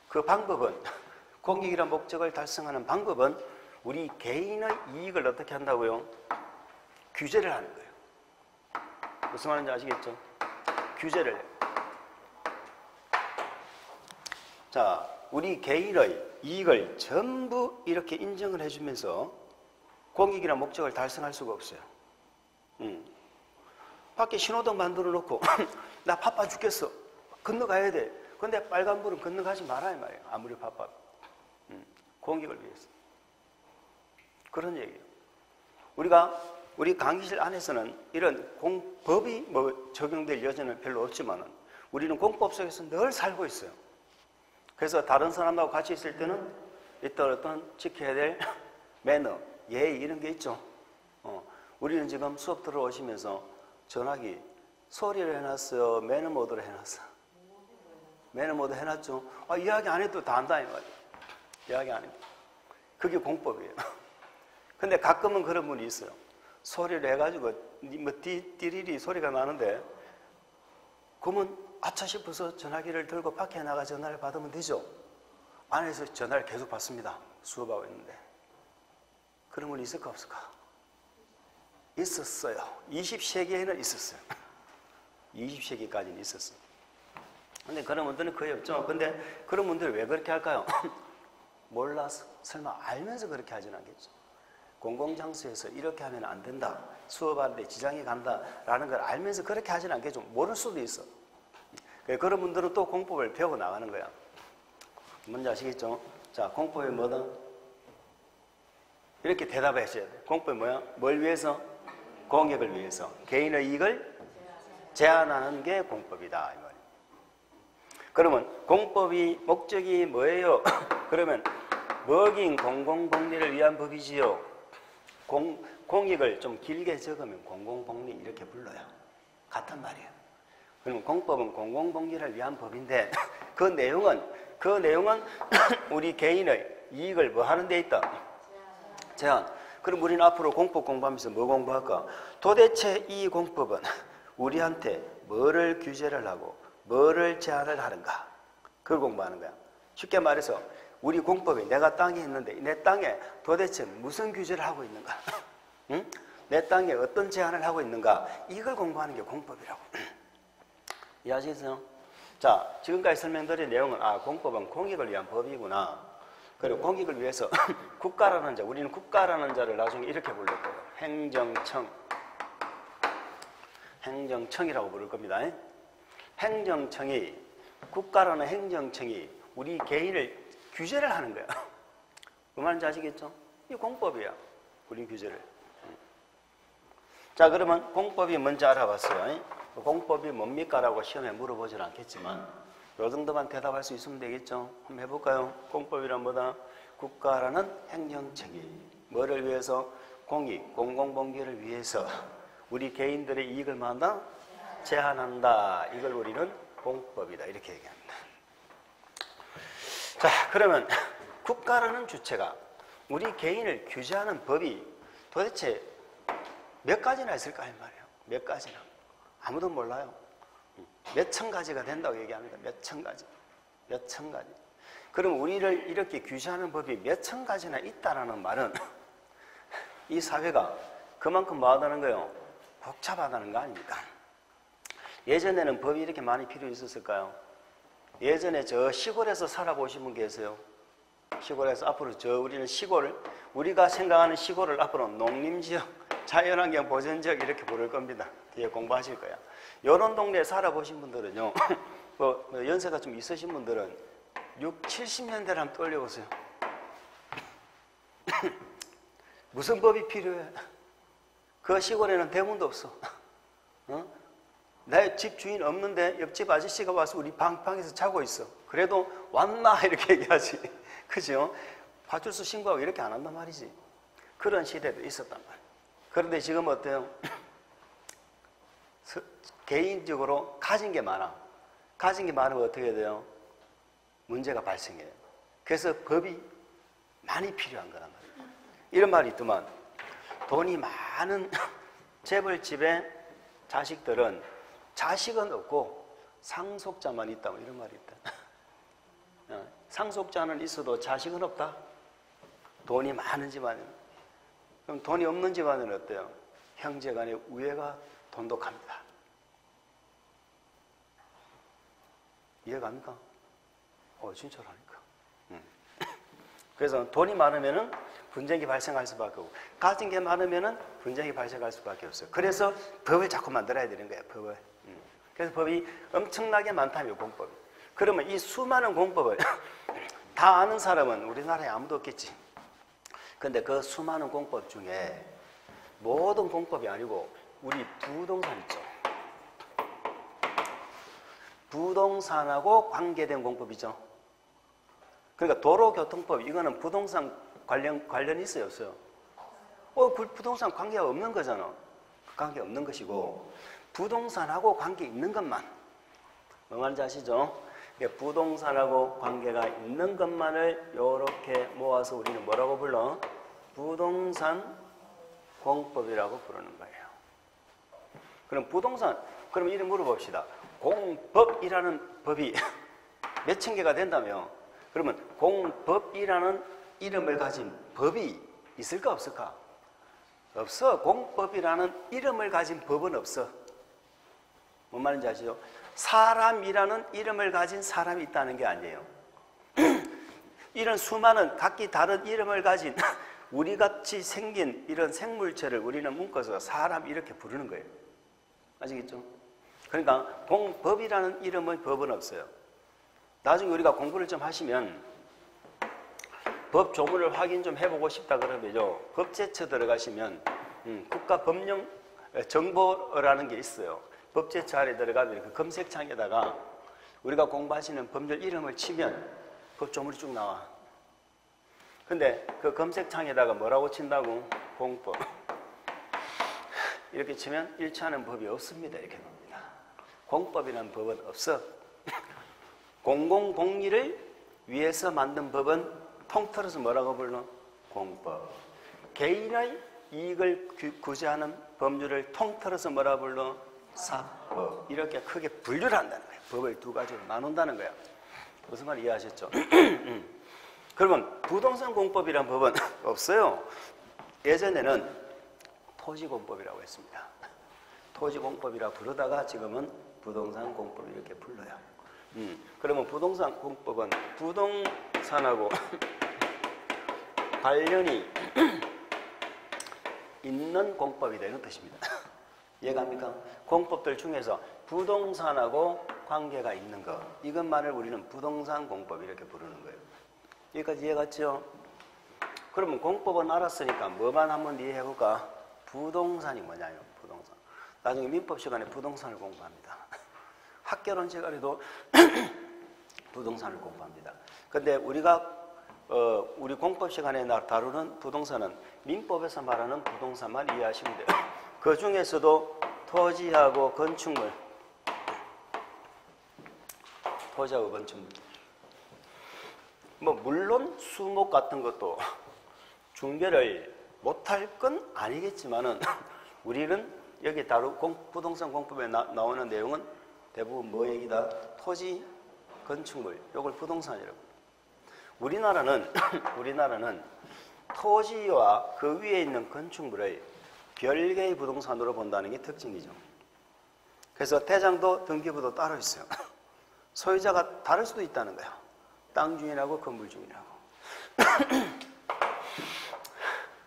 그 방법은, 공익이라는 목적을 달성하는 방법은 우리 개인의 이익을 어떻게 한다고요? 규제를 하는 거예요. 무슨 말인지 아시겠죠? 규제를 해요. 자, 우리 개인의 이익을 전부 이렇게 인정을 해주면서 공익이라는 목적을 달성할 수가 없어요. 밖에 신호등 만들어 놓고 나 바빠 죽겠어, 건너가야 돼. 근데 빨간불은 건너가지 말아야 말이에요. 아무리 바빠도. 공익을 위해서. 그런 얘기예요. 우리 강의실 안에서는 이런 공법이 뭐 적용될 여지는 별로 없지만은 우리는 공법 속에서 늘 살고 있어요. 그래서 다른 사람하고 같이 있을 때는 어떤 지켜야 될 매너, 예의 이런 게 있죠. 우리는 지금 수업 들어오시면서 전화기 소리를 해놨어요? 매너 모드로 해놨어? 매너 모드 해놨죠? 이야기 안 해도 다 한다 이 말이에요. 이야기 안 해도. 그게 공법이에요. 근데 가끔은 그런 분이 있어요. 소리를 해가지고 뭐 띠리리 소리가 나는데 그러면 아차 싶어서 전화기를 들고 밖에 나가 전화를 받으면 되죠. 안에서 전화를 계속 받습니다. 수업하고 있는데. 그런 분이 있을까 없을까? 있었어요. 20세기에는 있었어요. 20세기까지는 있었어요. 근데 그런 분들은 거의 없죠. 근데 그런 분들이 왜 그렇게 할까요? 몰라서, 설마 알면서 그렇게 하진 않겠죠. 공공장소에서 이렇게 하면 안 된다, 수업하는데 지장이 간다라는 걸 알면서 그렇게 하진 않겠죠. 모를 수도 있어. 그런 분들은 또 공법을 배우고 나가는 거야. 뭔지 아시겠죠? 자, 공법이 뭐다? 이렇게 대답해 주셔야 돼. 공법이 뭐야? 뭘 위해서? 공익을 위해서. 개인의 이익을 제한하는 게 공법이다 이 말이에요. 그러면 공법이 목적이 뭐예요? 그러면 먹인 공공복리를 위한 법이지요. 공익을 좀 길게 적으면 공공복리 이렇게 불러요. 같은 말이에요. 그러면 공법은 공공복리를 위한 법인데 그 내용은 우리 개인의 이익을 뭐 하는 데 있다? 제한. 그럼 우리는 앞으로 공법 공부하면서 뭐 공부할까? 도대체 이 공법은 우리한테 뭐를 규제를 하고 뭐를 제한을 하는가? 그걸 공부하는 거야. 쉽게 말해서 우리 공법이 내가 땅에 있는데 내 땅에 도대체 무슨 규제를 하고 있는가? 응? 내 땅에 어떤 제한을 하고 있는가? 이걸 공부하는 게 공법이라고. 이해하시겠어요? 자, 지금까지 설명드린 내용은 공법은 공익을 위한 법이구나. 그리고 공익을 위해서 국가라는 자, 우리는 국가라는 자를 나중에 이렇게 부를 거예요. 행정청이라고 부를 겁니다. 행정청이, 국가라는 행정청이 우리 개인을 규제를 하는 거야. 그 말인지 아시겠죠? 이게 공법이야. 우리 규제를. 자, 그러면 공법이 뭔지 알아봤어요. 공법이 뭡니까? 라고 시험에 물어보진 않겠지만 요 정도만 대답할 수 있으면 되겠죠? 한번 해볼까요? 공법이란 뭐다? 국가라는 행정청이 뭐를 위해서? 공익, 공공복리를 위해서 우리 개인들의 이익을 만다? 제한한다. 이걸 우리는 공법이다. 이렇게 얘기합니다. 자, 그러면 국가라는 주체가 우리 개인을 규제하는 법이 도대체 몇 가지나 있을까 이 말이에요. 몇 가지나. 아무도 몰라요. 몇 천 가지가 된다고 얘기합니다. 몇 천 가지. 몇 천 가지. 그럼 우리를 이렇게 규제하는 법이 몇 천 가지나 있다라는 말은 이 사회가 그만큼 뭐하다는 거예요? 복잡하다는 거 아닙니까? 예전에는 법이 이렇게 많이 필요 있었을까요? 예전에 저 시골에서 살아보신 분 계세요? 시골에서 앞으로 우리는 시골을, 우리가 생각하는 시골을 앞으로 농림지역, 자연환경 보전지역 이렇게 부를 겁니다. 뒤에 공부하실 거야. 이런 동네에 살아보신 분들은요, 연세가 좀 있으신 분들은 6, 70년대를 한번 떠올려보세요. 무슨 법이 필요해? 그 시골에는 대문도 없어. 내 집 주인 없는데 옆집 아저씨가 와서 우리 방에서 자고 있어. 그래도 왔나? 이렇게 얘기하지. 그죠? 파출소 신고하고 이렇게 안 한단 말이지. 그런 시대도 있었단 말이에요. 그런데 지금 어때요? 개인적으로 가진 게 많아. 가진 게 많으면 어떻게 돼요? 문제가 발생해요. 그래서 법이 많이 필요한 거란 말이에요. 이런 말이 있더만, 돈이 많은 재벌집의 자식들은 자식은 없고 상속자만 있다, 뭐 이런 말이 있다. 상속자는 있어도 자식은 없다. 돈이 많은 집안은. 그럼 돈이 없는 집안은 어때요? 형제간의 우애가 돈독합니다. 이해갑니까? 진짜라니까. 그래서 돈이 많으면은 분쟁이 발생할 수밖에 없고, 가진 게 많으면은 분쟁이 발생할 수밖에 없어요. 그래서 법을 자꾸 만들어야 되는 거예요, 법을. 그래서 법이 엄청나게 많다며, 공법이. 그러면 이 수많은 공법을 다 아는 사람은 우리나라에 아무도 없겠지. 근데 그 수많은 공법 중에 모든 공법이 아니고 우리 부동산 있죠. 부동산하고 관계된 공법이죠. 그러니까 도로교통법, 이거는 부동산 관련이 있어요, 없어요? 그 부동산 관계가 없는 거잖아. 관계 없는 것이고, 부동산하고 관계 있는 것만, 뭐 말인지 아시죠? 부동산하고 관계가 있는 것만을 이렇게 모아서 우리는 뭐라고 불러? 부동산 공법이라고 부르는 거예요. 그럼 그럼 이름 물어봅시다. 공법이라는 법이 몇 천 개가 된다며? 그러면 공법이라는 이름을 가진 법이 있을까 없을까? 없어. 공법이라는 이름을 가진 법은 없어. 뭔 말인지 아시죠? 사람이라는 이름을 가진 사람이 있다는 게 아니에요. 이런 수많은 각기 다른 이름을 가진 우리같이 생긴 이런 생물체를 우리는 묶어서 사람 이렇게 부르는 거예요. 아시겠죠? 그러니까 공법이라는 이름의 법은 없어요. 나중에 우리가 공부를 좀 하시면 법 조문을 확인 좀 해보고 싶다 그러면요, 법제처 들어가시면 국가법령 정보라는 게 있어요. 법제처 안에 들어가면 그 검색창에다가 우리가 공부하시는 법률 이름을 치면 법 조문이 쭉 나와. 근데 그 검색창에다가 뭐라고 친다고? 공법. 이렇게 치면 일치하는 법이 없습니다. 이렇게 나옵니다. 공법이라는 법은 없어. 공공복리를 위해서 만든 법은 통틀어서 뭐라고 불러? 공법. 개인의 이익을 구제하는 법률을 통틀어서 뭐라고 불러? 사법. 이렇게 크게 분류를 한다는 거예요. 법을 두 가지로 나눈다는 거예요. 무슨 말 이해하셨죠? 그러면 부동산 공법이란 법은 없어요. 예전에는 토지공법이라고 했습니다. 토지공법이라 부르다가 지금은 부동산 공법 이렇게 불러요. 그러면 부동산 공법은 부동산하고 관련이 있는 공법이 되는 뜻입니다. 이해갑니까? 공법들 중에서 부동산하고 관계가 있는 것, 이것만을 우리는 부동산 공법 이렇게 부르는 거예요. 여기까지 이해갔죠? 그러면 공법은 알았으니까 뭐만 한번 이해해볼까? 부동산이 뭐냐요? 부동산. 나중에 민법 시간에 부동산을 공부합니다. 학개론 시간에도 부동산을 공부합니다. 근데 우리가 우리 공법 시간에 다루는 부동산은 민법에서 말하는 부동산만 이해하시면 돼요. 그 중에서도 토지하고 건축물, 토지하고 건축물. 물론 수목 같은 것도 중개를 못할 건 아니겠지만은 우리는 여기 부동산 공법에 나오는 내용은 대부분 뭐 얘기다? 토지, 건축물, 이걸 부동산이라고. 우리나라는 토지와 그 위에 있는 건축물을 별개의 부동산으로 본다는 게 특징이죠. 그래서 대장도 등기부도 따로 있어요. 소유자가 다를 수도 있다는 거예요. 땅 주인하고 건물 주인하고.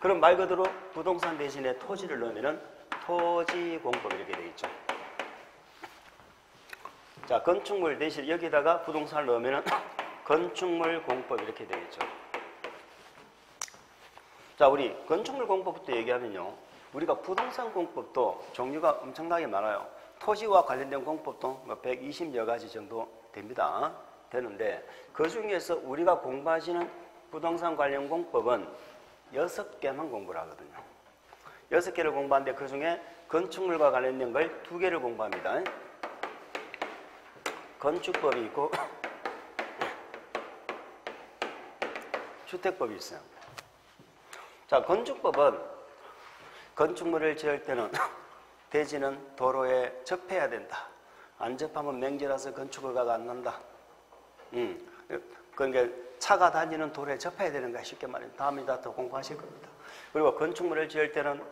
그럼 말 그대로 부동산 대신에 토지를 넣으면 토지공법 이렇게 되겠죠. 자, 건축물 대신 여기다가 부동산을 넣으면 건축물 공법 이렇게 되겠죠. 자, 우리 건축물 공법부터 얘기하면요, 우리가 부동산 공법도 종류가 엄청나게 많아요. 토지와 관련된 공법도 120여 가지 정도 되는데 그 중에서 우리가 공부하시는 부동산 관련 공법은 6개만 공부를 하거든요. 6개를 공부하는데 그중에 건축물과 관련된 걸 2개를 공부합니다. 건축법이 있고 주택법이 있어요. 자, 건축법은 건축물을 지을 때는 대지는 도로에 접해야 된다. 안 접하면 맹지라서 건축허가가 안 난다. 그러니까 차가 다니는 도로에 접해야 되는 거야. 쉽게 말해. 다음에 다 더 공부하실 겁니다. 그리고 건축물을 지을 때는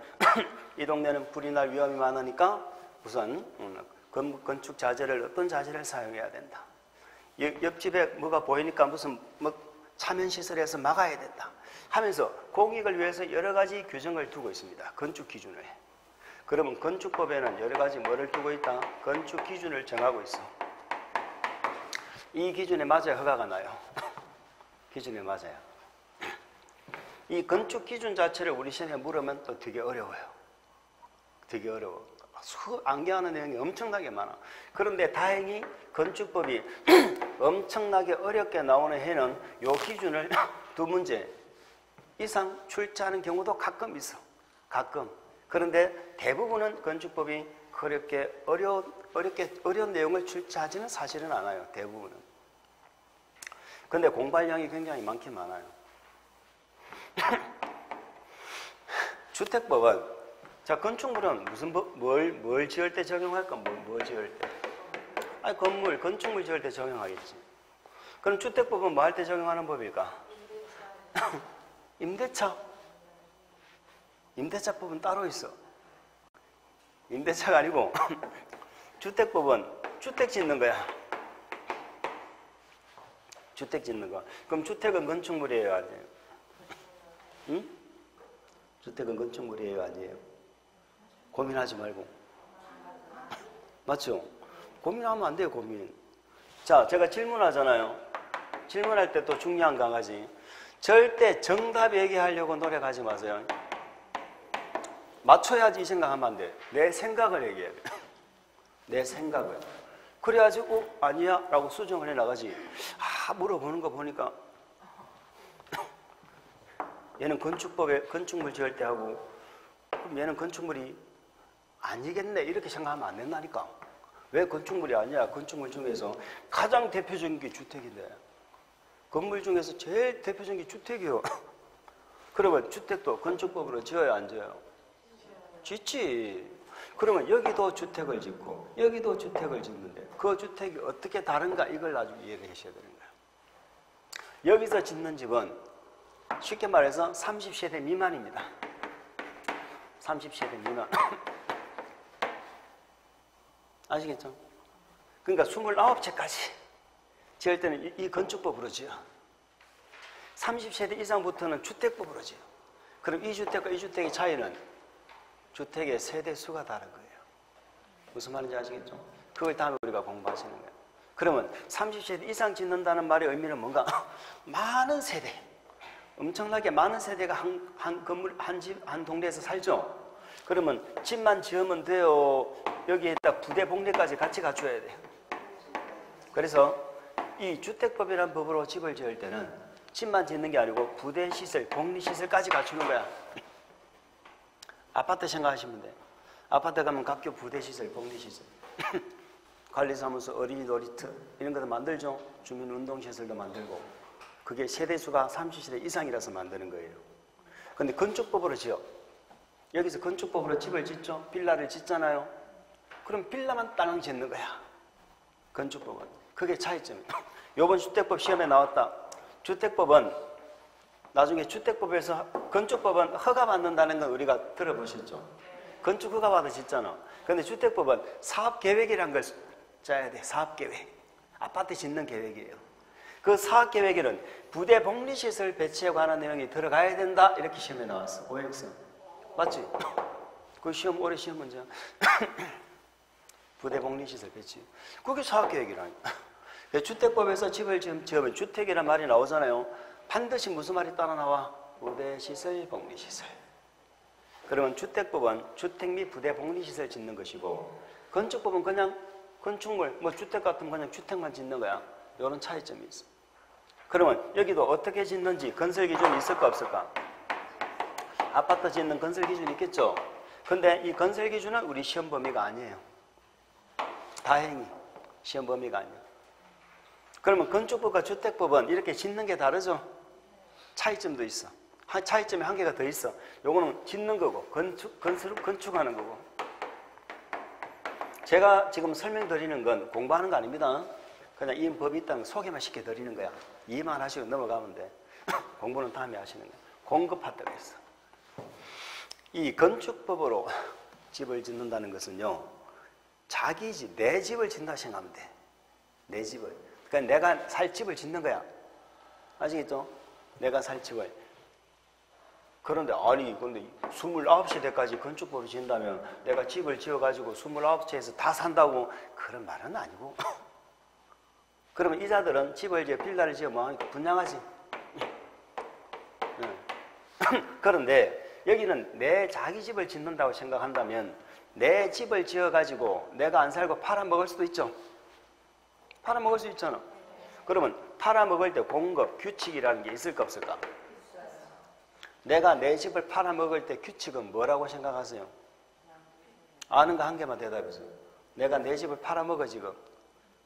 이 동네는 불이 날 위험이 많으니까 우선 건축 자재를 어떤 자재를 사용해야 된다. 옆집에 뭐가 보이니까 무슨 차면시설에서 막아야 된다 하면서 공익을 위해서 여러 가지 규정을 두고 있습니다. 건축 기준을. 그러면 건축법에는 여러 가지 뭐를 두고 있다? 건축 기준을 정하고 있어. 이 기준에 맞아야 허가가 나요. 기준에 맞아요. 이 건축 기준 자체를 우리 시험에 물으면 또 되게 어려워요. 되게 어려워. 암기하는 내용이 엄청나게 많아. 그런데 다행히 건축법이 엄청나게 어렵게 나오는 해는 이 기준을 2문제 이상 출제하는 경우도 가끔 있어. 가끔. 그런데 대부분은 건축법이 어려운 내용을 출제하지는 사실은 않아요. 대부분은. 그런데 공부량이 굉장히 많긴 많아요. 주택법은 자, 건축물은 무슨 뭘 지을 때 적용할까? 뭐 지을 때? 아니, 건축물 지을 때 적용하겠지. 그럼 주택법은 뭐 할 때 적용하는 법일까? 임대차. 임대차법은 따로 있어. 임대차가 아니고 주택법은 주택 짓는 거야. 주택 짓는 거. 그럼 주택은 건축물이에요, 아니에요? 응? 주택은 건축물이에요, 아니에요? 고민하지 말고. 맞죠? 고민하면 안 돼요, 고민. 자, 제가 질문하잖아요. 질문할 때 또 중요한 강아지. 절대 정답 얘기하려고 노력하지 마세요. 맞춰야지 이 생각하면 안 돼. 내 생각을 얘기해야 돼. 내 생각을. 그래야지, 아니야? 라고 수정을 해 나가지. 물어보는 거 보니까 얘는 건축물 지을 때 하고 그럼 얘는 건축물이 아니겠네 이렇게 생각하면 안 된다니까. 왜 건축물이 아니야? 건축물 중에서 가장 대표적인 게 주택인데 건물 중에서 제일 대표적인 게 주택이요. 그러면 주택도 건축법으로 지어야 안 지어요? 짓지. 그러면 여기도 주택을 짓고 여기도 주택을 짓는데 그 주택이 어떻게 다른가 이걸 나중에 이해를 하셔야 되는 거예요. 여기서 짓는 집은 쉽게 말해서 30세대 미만입니다. 30세대 미만. 아시겠죠? 그러니까 29채까지 지을 때는 이 건축법으로 지어. 30세대 이상부터는 주택법으로 지어. 그럼 이 주택과 이 주택의 차이는 주택의 세대 수가 다른 거예요. 무슨 말인지 아시겠죠? 그걸 다음에 우리가 공부하시는 거예요. 그러면 30세대 이상 짓는다는 말의 의미는 뭔가? 많은 세대. 엄청나게 많은 세대가 한 건물, 한 집, 한 동네에서 살죠? 그러면 집만 지으면 돼요? 여기에다 부대 복리까지 같이 갖춰야 돼요. 그래서 이 주택법이라는 법으로 집을 지을 때는 집만 짓는 게 아니고 부대 시설, 복리 시설까지 갖추는 거야. 아파트 생각하시면 돼요. 아파트 가면 각교 부대 시설, 복리 시설. 관리사무소, 어린이 놀이터 이런 것도 만들죠. 주민운동시설도 만들고. 그게 세대수가 30세대 이상이라서 만드는 거예요. 그런데 건축법으로 지어. 여기서 건축법으로 집을 짓죠. 빌라를 짓잖아요. 그럼 빌라만 땅 짓는 거야. 건축법은. 그게 차이점이에요. 이번 주택법 시험에 나왔다. 주택법은 나중에 주택법에서 건축법은 허가받는다는 건 우리가 들어보셨죠. 건축 허가받아 짓잖아. 그런데 주택법은 사업계획이라는 걸 짜야 돼. 사업계획. 아파트 짓는 계획이에요. 그 사업계획에는 부대 복리시설 배치에 관한 내용이 들어가야 된다. 이렇게 시험에 나왔어. OX. 맞지? 그 시험, 올해 시험 문제야. 부대 복리시설 배치. 그게 사업계획이라니까. 주택법에서 집을 지으면 주택이라는 말이 나오잖아요. 반드시 무슨 말이 따라 나와? 부대시설, 복리시설. 그러면 주택법은 주택 및 부대 복리시설 짓는 것이고 건축법은 그냥 건축물, 주택 같으면 그냥 주택만 짓는 거야. 이런 차이점이 있어. 그러면 여기도 어떻게 짓는지 건설 기준이 있을까 없을까? 아파트 짓는 건설 기준이 있겠죠. 근데 이 건설 기준은 우리 시험 범위가 아니에요. 다행히 시험 범위가 아니에요. 그러면 건축법과 주택법은 이렇게 짓는 게 다르죠. 차이점도 있어. 차이점이 한 개가 더 있어. 요거는 짓는 거고 건축하는 거고. 제가 지금 설명드리는 건 공부하는 거 아닙니다. 그냥 이 법이 있다는 소개만 시켜드리는 거야. 이해만 하시고 넘어가면 돼. 공부는 다음에 하시는 거야. 공급 파트가 있어. 이 건축법으로 집을 짓는다는 것은요, 자기 집, 내 집을 짓는다 생각하면 돼. 내 집을. 그러니까 내가 살 집을 짓는 거야. 아시겠죠? 내가 살 집을. 그런데 아니 근데 29세 때까지 건축법을 지은다면 내가 집을 지어가지고 29세에서 다 산다고 그런 말은 아니고 그러면 이자들은 집을 지어 빌라를 지어 뭐 분양하지. 그런데 여기는 내 자기 집을 짓는다고 생각한다면 내 집을 지어가지고 내가 안 살고 팔아먹을 수도 있죠. 팔아먹을 수 있잖아. 그러면 팔아먹을 때 공급 규칙이라는 게 있을까 없을까? 내가 내 집을 팔아먹을 때 규칙은 뭐라고 생각하세요? 아는 거 한 개만 대답해주세요. 내가 내 집을 팔아먹어 지금.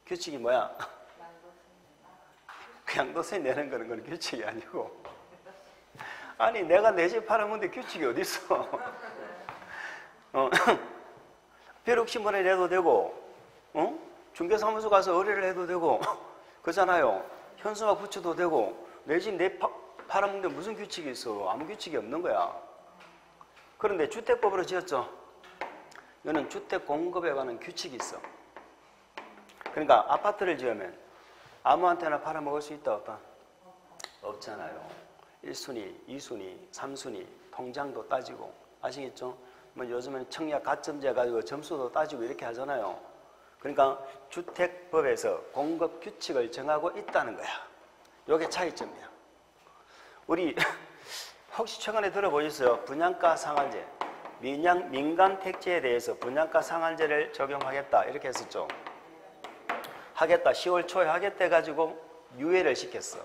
규칙이 뭐야? 양도세 내는 거는 그건 규칙이 아니고. 아니 내가 내 집 팔아먹는데 규칙이 어디 있어? 벼룩신문에 내도 되고, 중개사무소 가서 의뢰를 해도 되고, 그렇잖아요. 현수막 붙여도 되고, 내 집 내 팔아먹는데 무슨 규칙이 있어? 아무 규칙이 없는 거야. 그런데 주택법으로 지었죠. 이거는 주택 공급에 관한 규칙이 있어. 그러니까 아파트를 지으면 아무한테나 팔아먹을 수 있다 없다? 없잖아요. 1순위, 2순위, 3순위 통장도 따지고 아시겠죠? 뭐 요즘은 청약 가점제 가지고 점수도 따지고 이렇게 하잖아요. 그러니까 주택법에서 공급 규칙을 정하고 있다는 거야. 이게 차이점이야. 우리 혹시 최근에 들어보셨어요? 분양가 상한제, 민간 택지에 대해서 분양가 상한제를 적용하겠다 이렇게 했었죠. 하겠다, 10월 초에 하겠다 해가지고 유예를 시켰어.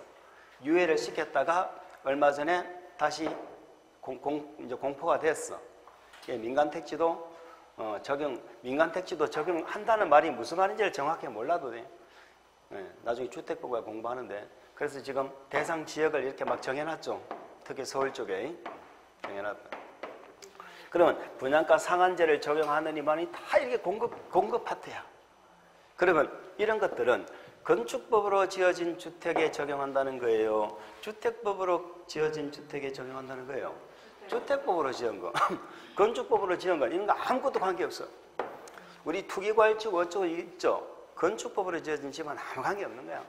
유예를 시켰다가 얼마 전에 다시 이제 공포가 됐어. 민간 택지도 민간 택지도 적용한다는 말이 무슨 말인지를 정확히 몰라도 돼. 나중에 주택법을 공부하는데. 그래서 지금 대상 지역을 이렇게 막 정해놨죠. 특히 서울 쪽에 정해놨다. 그러면 분양가 상한제를 적용하느니만이 다 이렇게 공급 파트야. 그러면 이런 것들은 건축법으로 지어진 주택에 적용한다는 거예요. 주택법으로 지어진 주택에 적용한다는 거예요. 주택법으로 지은 거. 건축법으로 지은 거. 이런 거 아무것도 관계없어. 우리 투기과일지구 어쩌고 있죠. 건축법으로 지어진 집은 아무 관계 없는 거야.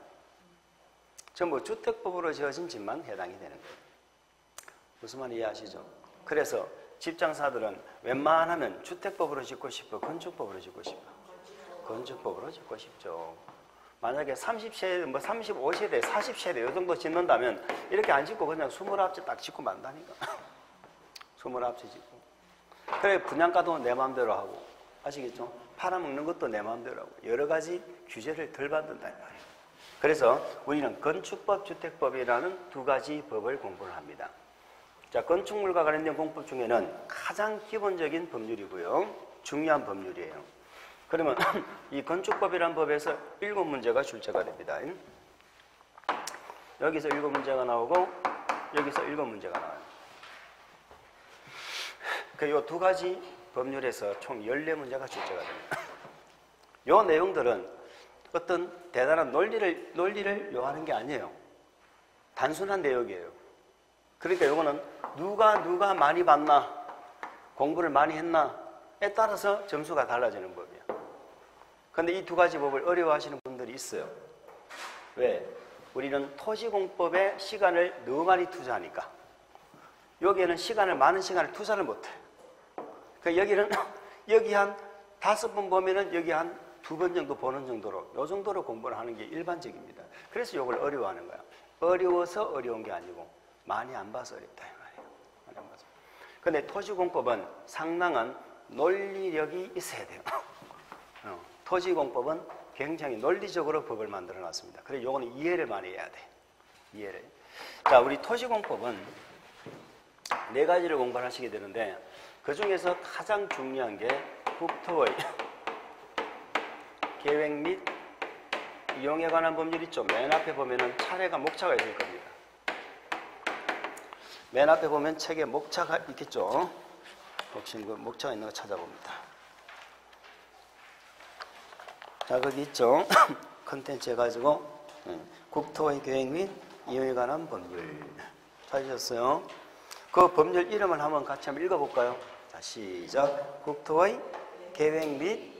전부 주택법으로 지어진 집만 해당이 되는 거예요. 무슨 말 이해하시죠? 그래서 집장사들은 웬만하면 주택법으로 짓고 싶어, 건축법으로 짓고 싶어? 건축법으로 짓고 싶죠. 만약에 30세대, 35세대, 40세대 이 정도 짓는다면 이렇게 안 짓고 그냥 29채 딱 짓고 만다니까. 29채 짓고. 그래 분양가도 내 마음대로 하고 아시겠죠? 팔아먹는 것도 내 마음대로 하고 여러 가지 규제를 덜 받는다 이 말이에요. 그래서 우리는 건축법, 주택법이라는 두 가지 법을 공부를 합니다. 자, 건축물과 관련된 공법 중에는 가장 기본적인 법률이고요. 중요한 법률이에요. 그러면 이 건축법이라는 법에서 7문제가 출제가 됩니다. 여기서 7문제가 나오고 여기서 7문제가 나와요. 이 두 가지 법률에서 총 14문제가 출제가 됩니다. 이 내용들은 어떤 대단한 논리를 요하는 게 아니에요. 단순한 내용이에요. 그러니까 이거는 누가 많이 봤나, 공부를 많이 했나에 따라서 점수가 달라지는 법이에요. 그런데 이 두 가지 법을 어려워하시는 분들이 있어요. 왜? 우리는 토지공법에 시간을 너무 많이 투자하니까. 여기에는 많은 시간을 투자를 못해. 그러니까 여기 한 5번 보면은 여기 한 2번 정도 보는 정도로, 요 정도로 공부를 하는 게 일반적입니다. 그래서 이걸 어려워하는 거야. 어려워서 어려운 게 아니고, 많이 안 봐서 어렵다, 이 말이에요. 많이 안 봐서. 근데 토지공법은 상당한 논리력이 있어야 돼요. 토지공법은 굉장히 논리적으로 법을 만들어 놨습니다. 그래서 요거는 이해를 많이 해야 돼. 이해를. 자, 우리 토지공법은 네 가지를 공부를 하시게 되는데 그 중에서 가장 중요한 게 국토의 계획 및 이용에 관한 법률 있죠. 맨 앞에 보면은 차례가 목차가 있을 겁니다. 맨 앞에 보면 책에 목차가 있겠죠. 혹시 그 목차가 있는 거 찾아봅니다. 자, 거기 있죠. 컨텐츠 해가지고 국토의 계획 및 이용에 관한 법률 찾으셨어요? 그 법률 이름을 한번 같이 한번 읽어볼까요? 자, 시작. 국토의 계획 및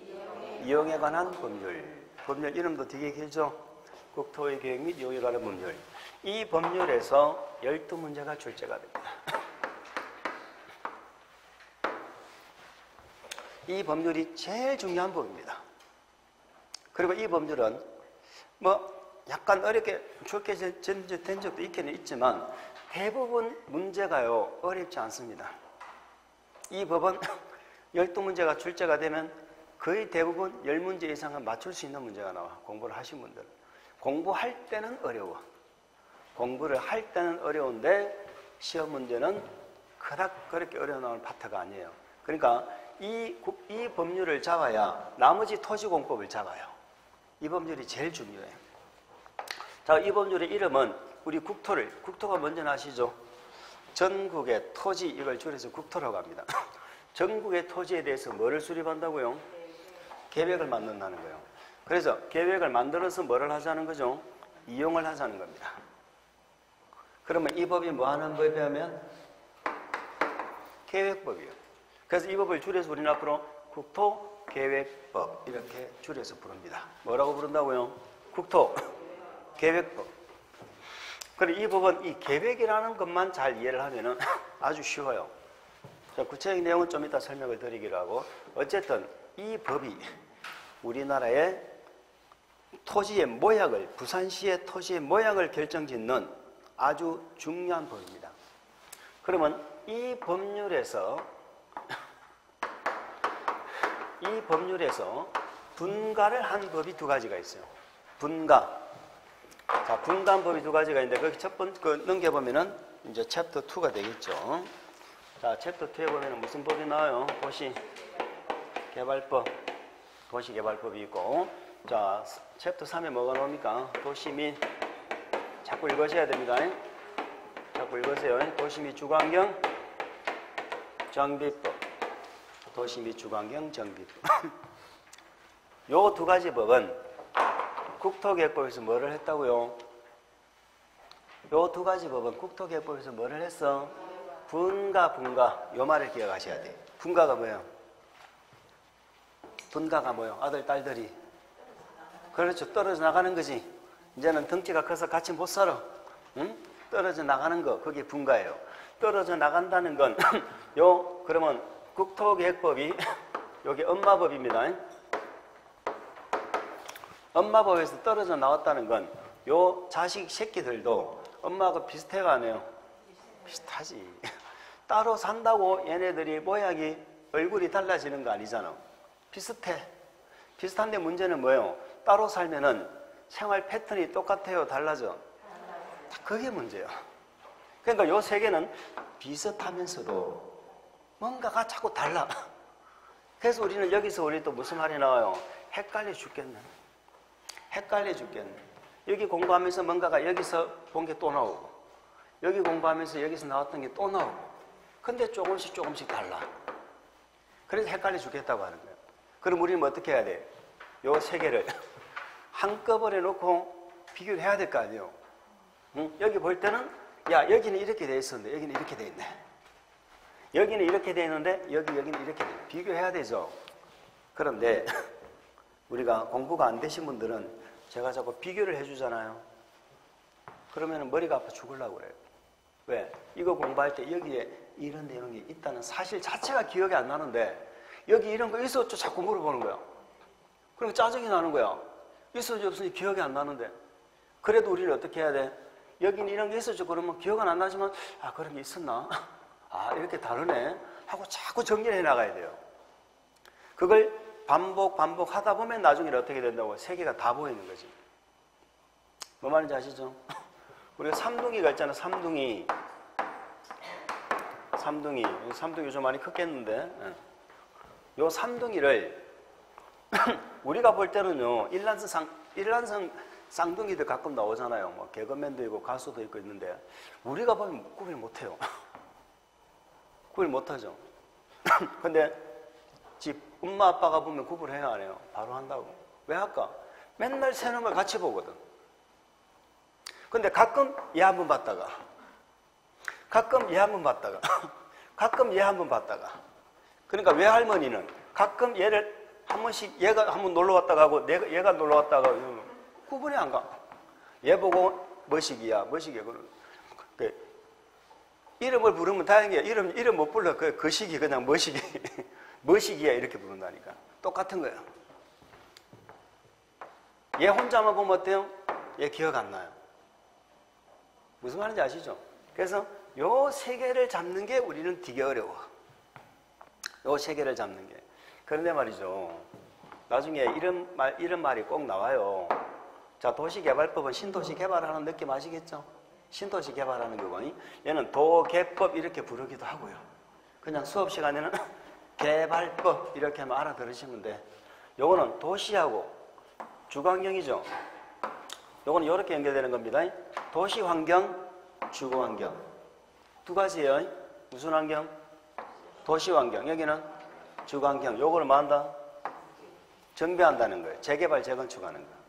이용에 관한 법률. 법률 이름도 되게 길죠? 국토의 계획 및 이용에 관한 법률. 이 법률에서 12문제가 출제가 됩니다. 이 법률이 제일 중요한 법입니다. 그리고 이 법률은 뭐 약간 어렵게 출제된 적도 있기는 있지만 대부분 문제가요 어렵지 않습니다. 이 법은 12문제가 출제가 되면 거의 대부분 10문제 이상은 맞출 수 있는 문제가 나와. 공부를 하신 분들은. 공부할 때는 어려워. 공부를 할 때는 어려운데 시험 문제는 그닥 그렇게 어려워 나오는 파트가 아니에요. 그러니까 이 법률을 잡아야 나머지 토지공법을 잡아요. 이 법률이 제일 중요해요. 자, 이 법률의 이름은 우리 국토가 뭔지 아시죠? 전국의 토지, 이걸 줄여서 국토라고 합니다. 전국의 토지에 대해서 뭐를 수립한다고요? 계획을 만든다는 거예요. 그래서 계획을 만들어서 뭐를 하자는 거죠? 이용을 하자는 겁니다. 그러면 이 법이 뭐 하는 법에 하면? 계획법이에요. 그래서 이 법을 줄여서 우리는 앞으로 국토계획법 이렇게 줄여서 부릅니다. 뭐라고 부른다고요? 국토계획법. 그리고 이 법은 이 계획이라는 것만 잘 이해를 하면은 아주 쉬워요. 자, 구체적인 내용은 좀 이따 설명을 드리기로 하고, 어쨌든 이 법이 우리나라의 토지의 모양을, 부산시의 토지의 모양을 결정짓는 아주 중요한 법입니다. 그러면 이 법률에서 분가를 한 법이 두 가지가 있어요. 분가. 자, 분가법이 두 가지가 있는데, 거기 첫 번째, 넘겨보면은 이제 챕터 2가 되겠죠. 자, 챕터 2에 보면은 무슨 법이 나와요? 도시개발법. 도시개발법이 있고, 자, 챕터 3에 뭐가 나옵니까? 도시 및, 자꾸 읽으셔야 됩니다. 자꾸 읽으세요. 도시 및 주거환경 정비법. 도시 및 주거환경 정비법. 요 두 가지 법은 국토계획법에서 뭐를 했다고요? 요 두 가지 법은 국토계획법에서 뭐를 했어? 분가. 요 말을 기억하셔야 돼. 분가가 뭐예요? 분가가 뭐예요? 아들, 딸들이. 그렇죠. 떨어져 나가는 거지. 이제는 덩치가 커서 같이 못 살아. 응? 떨어져 나가는 거, 그게 분가예요. 떨어져 나간다는 건, 그러면 국토계획법이, 여기 엄마법입니다. 엄마법에서 떨어져 나왔다는 건, 요 자식 새끼들도 엄마하고 비슷해가 안 해요? 비슷하지. 따로 산다고 얘네들이 모양이, 얼굴이 달라지는 거 아니잖아. 비슷해. 비슷한데 문제는 뭐예요? 따로 살면은 생활 패턴이 똑같아요? 달라져? 그게 문제예요. 그러니까 요 세 개는 비슷하면서도 뭔가가 자꾸 달라. 그래서 우리는 여기서 우리 또 무슨 말이 나와요? 헷갈려 죽겠네. 헷갈려 죽겠네. 여기 공부하면서 뭔가가 여기서 본 게 또 나오고, 여기 공부하면서 여기서 나왔던 게 또 나오고, 근데 조금씩 달라. 그래서 헷갈려 죽겠다고 하는 거예요. 그럼 우리는 어떻게 해야 돼? 요 세 개를 한꺼번에 놓고 비교를 해야 될 거 아니에요. 응? 여기 볼 때는, 야, 여기는 이렇게 돼 있었는데, 여기는 이렇게 돼 있네. 여기는 이렇게 돼 있는데, 여기는 이렇게 돼 있네. 비교해야 되죠. 그런데, 우리가 공부가 안 되신 분들은 제가 자꾸 비교를 해주잖아요. 그러면 머리가 아파 죽으려고 그래요. 왜? 이거 공부할 때 여기에 이런 내용이 있다는 사실 자체가 기억이 안 나는데, 여기 이런 거 있었죠? 자꾸 물어보는 거야. 그러면 짜증이 나는 거야. 있었지 없으니 기억이 안 나는데. 그래도 우리는 어떻게 해야 돼? 여기는 이런 게 있었죠. 그러면 기억은 안 나지만, 아, 그런 게 있었나? 아, 이렇게 다르네. 하고 자꾸 정리를 해 나가야 돼요. 그걸 반복하다 보면 나중에 어떻게 된다고? 세 개가 다 보이는 거지. 뭐 말인지 아시죠? 우리가 삼둥이가 있잖아, 삼둥이. 삼둥이. 삼둥이 좀 많이 컸겠는데. 예. 요 삼둥이를 우리가 볼 때는요, 일란성 쌍둥이들 가끔 나오잖아요. 뭐 개그맨도 있고 가수도 있고 있는데 우리가 보면 구별 못해요. 구별 못하죠. 근데 집 엄마 아빠가 보면 구분해야 안 해요. 바로 한다고. 왜 할까? 맨날 새 놈을 같이 보거든. 근데 가끔 얘 한 번 봤다가 가끔 얘 한 번 봤다가 가끔 얘 한 번 봤다가 그러니까 외할머니는 가끔 얘를 한 번씩 얘가 한 번 놀러 왔다가 하고 얘가 놀러 왔다가 구분이 안 가. 얘 보고 머시기야 머시기야. 이름을 부르면 다행이야. 이름 못 불러. 그 시기 그냥 머시기 머시기야 이렇게 부른다니까. 똑같은 거야. 얘 혼자만 보면 어때요? 얘 기억 안 나요. 무슨 말인지 아시죠? 그래서 요 세 개를 잡는 게 우리는 되게 어려워. 요 세 개를 잡는 게. 그런데 말이죠. 나중에 이런 말이 꼭 나와요. 자, 도시개발법은 신도시 개발하는 느낌 아시겠죠? 신도시 개발하는 거고, 얘는 도개법 이렇게 부르기도 하고요. 그냥 수업 시간에는 개발법 이렇게 하면 알아들으시면 돼. 요거는 도시하고 주거환경이죠. 요거는 이렇게 연결되는 겁니다. 도시환경, 주거환경. 두 가지예요. 무슨 환경? 도시환경. 여기는 주거환경. 요거를 뭐 한다? 정비한다는 거예요. 재개발, 재건축하는 거.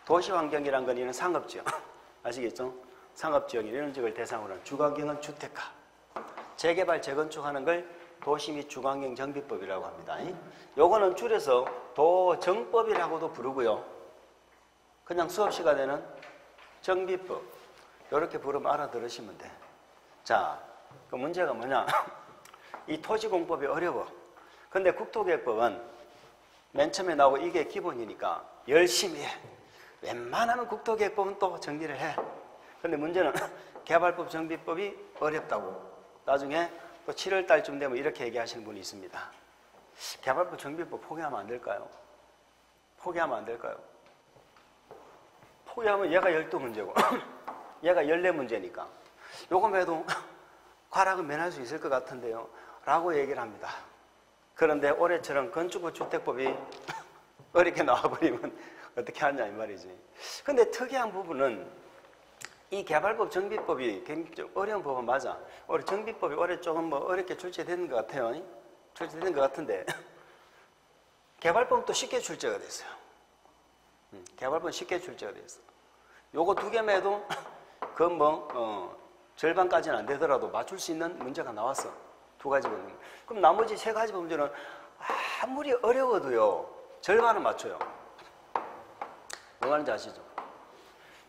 도시환경이란 건 이는 상업지역. 아시겠죠? 상업지역 이런 지역을 대상으로 하는 주거환경은 주택가. 재개발, 재건축하는 걸 도시 및 주거환경 정비법이라고 합니다. 요거는 줄여서 도정법이라고도 부르고요. 그냥 수업 시간에는 정비법 이렇게 부르면 알아들으시면 돼. 자, 그 문제가 뭐냐? 이 토지공법이 어려워. 근데 국토계획법은 맨 처음에 나오고 이게 기본이니까 열심히 해. 웬만하면 국토계획법은 또 정리를 해. 근데 문제는 개발법, 정비법이 어렵다고. 나중에 또 7월 달쯤 되면 이렇게 얘기하시는 분이 있습니다. 개발법, 정비법 포기하면 안 될까요? 포기하면 안 될까요? 포기하면 얘가 12문제고 얘가 14문제니까 요거 해도 과락은 면할 수 있을 것 같은데요 라고 얘기를 합니다. 그런데 올해처럼 건축법, 주택법이 어렵게 나와버리면 어떻게 하냐 이 말이지. 근데 특이한 부분은 이 개발법, 정비법이 굉장히 어려운 법은 맞아. 올해 정비법이 올해 조금 뭐 어렵게 출제되는 것 같아요. 출제되는 것 같은데 개발법은 또 쉽게 출제가 됐어요. 개발법은 쉽게 출제가 됐어. 요거 두 개만 해도 그 절반까지는 안 되더라도 맞출 수 있는 문제가 나왔어. 두 가지 문제. 그럼 나머지 세 가지 문제는 아무리 어려워도요 절반은 맞춰요. 뭐 하는지 아시죠?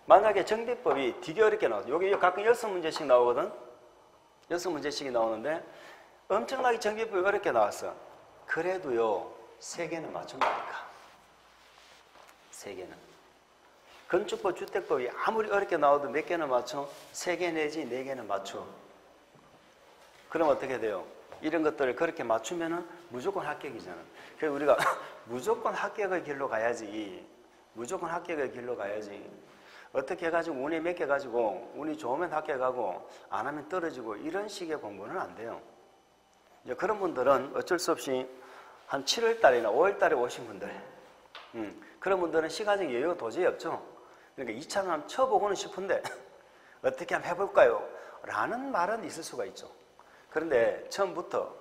만약에 정비법이 되게 어렵게 나와서 여기 가끔 6문제씩 나오거든. 6문제씩이 나오는데 엄청나게 정비법이 어렵게 나왔어. 그래도요 3개는 맞춘다니까. 3개는. 건축법, 주택법이 아무리 어렵게 나와도 몇 개는 맞춰? 3개 내지 4개는 맞춰. 그럼 어떻게 돼요? 이런 것들을 그렇게 맞추면은 무조건 합격이잖아. 그래서 우리가 무조건 합격의 길로 가야지. 무조건 합격의 길로 가야지. 어떻게 해가지고 운이 몇 개 가지고 운이 좋으면 합격하고 안 하면 떨어지고 이런 식의 공부는 안 돼요. 이제 그런 분들은 어쩔 수 없이 한 7월 달이나 5월 달에 오신 분들, 그런 분들은 시간적 여유가 도저히 없죠. 그러니까 2차는 한번 쳐보고는 싶은데 어떻게 한번 해볼까요? 라는 말은 있을 수가 있죠. 그런데 처음부터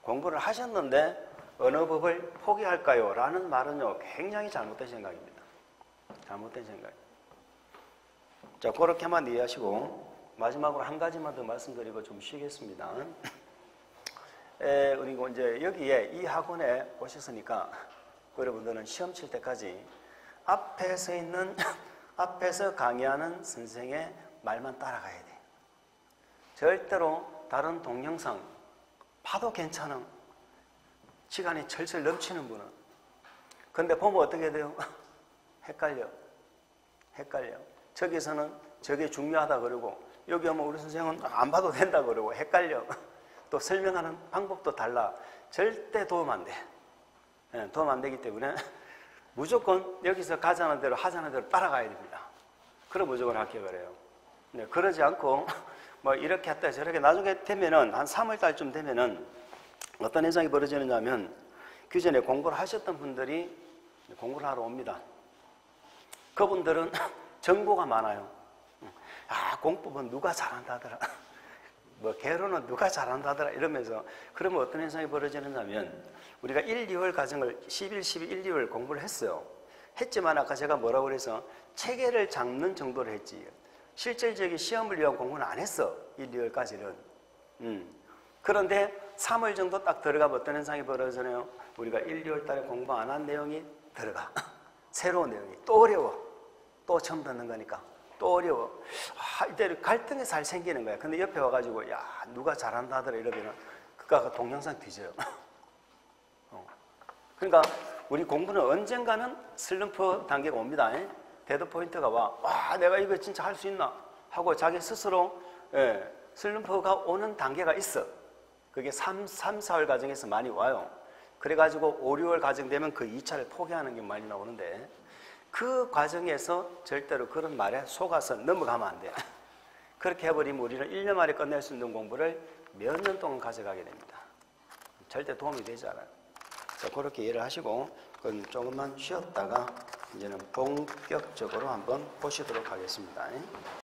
공부를 하셨는데 어느 법을 포기할까요? 라는 말은요 굉장히 잘못된 생각입니다. 잘못된 생각. 자, 그렇게만 이해하시고 마지막으로 한 가지만 더 말씀드리고 좀 쉬겠습니다. 그리고 이제 여기에 이 학원에 오셨으니까 여러분들은 시험 칠 때까지 앞에서 강의하는 선생의 말만 따라가야 돼. 절대로 다른 동영상 봐도 괜찮은 시간이 철철 넘치는 분은. 근데 보면 어떻게 돼요? 헷갈려. 저기서는 저게 중요하다 그러고 여기 오면 우리 선생은 안 봐도 된다 그러고 헷갈려. 또 설명하는 방법도 달라. 절대 도움 안 돼. 도움 안 되기 때문에 무조건 여기서 하자는 대로 따라가야 됩니다. 그럼 무조건 합격을 해요. 그러지 않고 뭐 이렇게 했다 저렇게 나중에 되면은 한 3월 달쯤 되면은 어떤 현상이 벌어지느냐면 그 전에 공부를 하셨던 분들이 공부를 하러 옵니다. 그분들은 정보가 많아요. 아, 공법은 누가 잘한다더라. 뭐 개론은 누가 잘한다더라 이러면서 그러면 어떤 현상이 벌어지느냐면 우리가 1, 2월 과정을 11, 12, 1, 2월 공부를 했어요. 했지만 아까 제가 뭐라고 그래서 체계를 잡는 정도로 했지 실질적인 시험을 위한 공부는 안 했어. 1, 2월까지는. 그런데 3월 정도 딱 들어가면 어떤 현상이 벌어지나요? 우리가 1, 2월 달에 공부 안 한 내용이 들어가. 새로운 내용이 또 어려워. 또 처음 듣는 거니까 또 어려워. 아, 이때 갈등이 잘 생기는 거야. 근데 옆에 와가지고 야 누가 잘한다 하더라 이러면은 그가 동영상 뒤져요. 그러니까 우리 공부는 언젠가는 슬럼프 단계가 옵니다. 데드 포인트가 와 내가 이거 진짜 할 수 있나 하고 자기 스스로 슬럼프가 오는 단계가 있어. 그게 3, 4월 과정에서 많이 와요. 그래가지고 5, 6월 과정 되면 그 2차를 포기하는 게 많이 나오는데 그 과정에서 절대로 그런 말에 속아서 넘어가면 안 돼. 그렇게 해버리면 우리는 1년 만에 끝낼 수 있는 공부를 몇 년 동안 가져가게 됩니다. 절대 도움이 되지 않아요. 자, 그렇게 이해를 하시고 그건 조금만 쉬었다가 이제는 본격적으로 한번 보시도록 하겠습니다.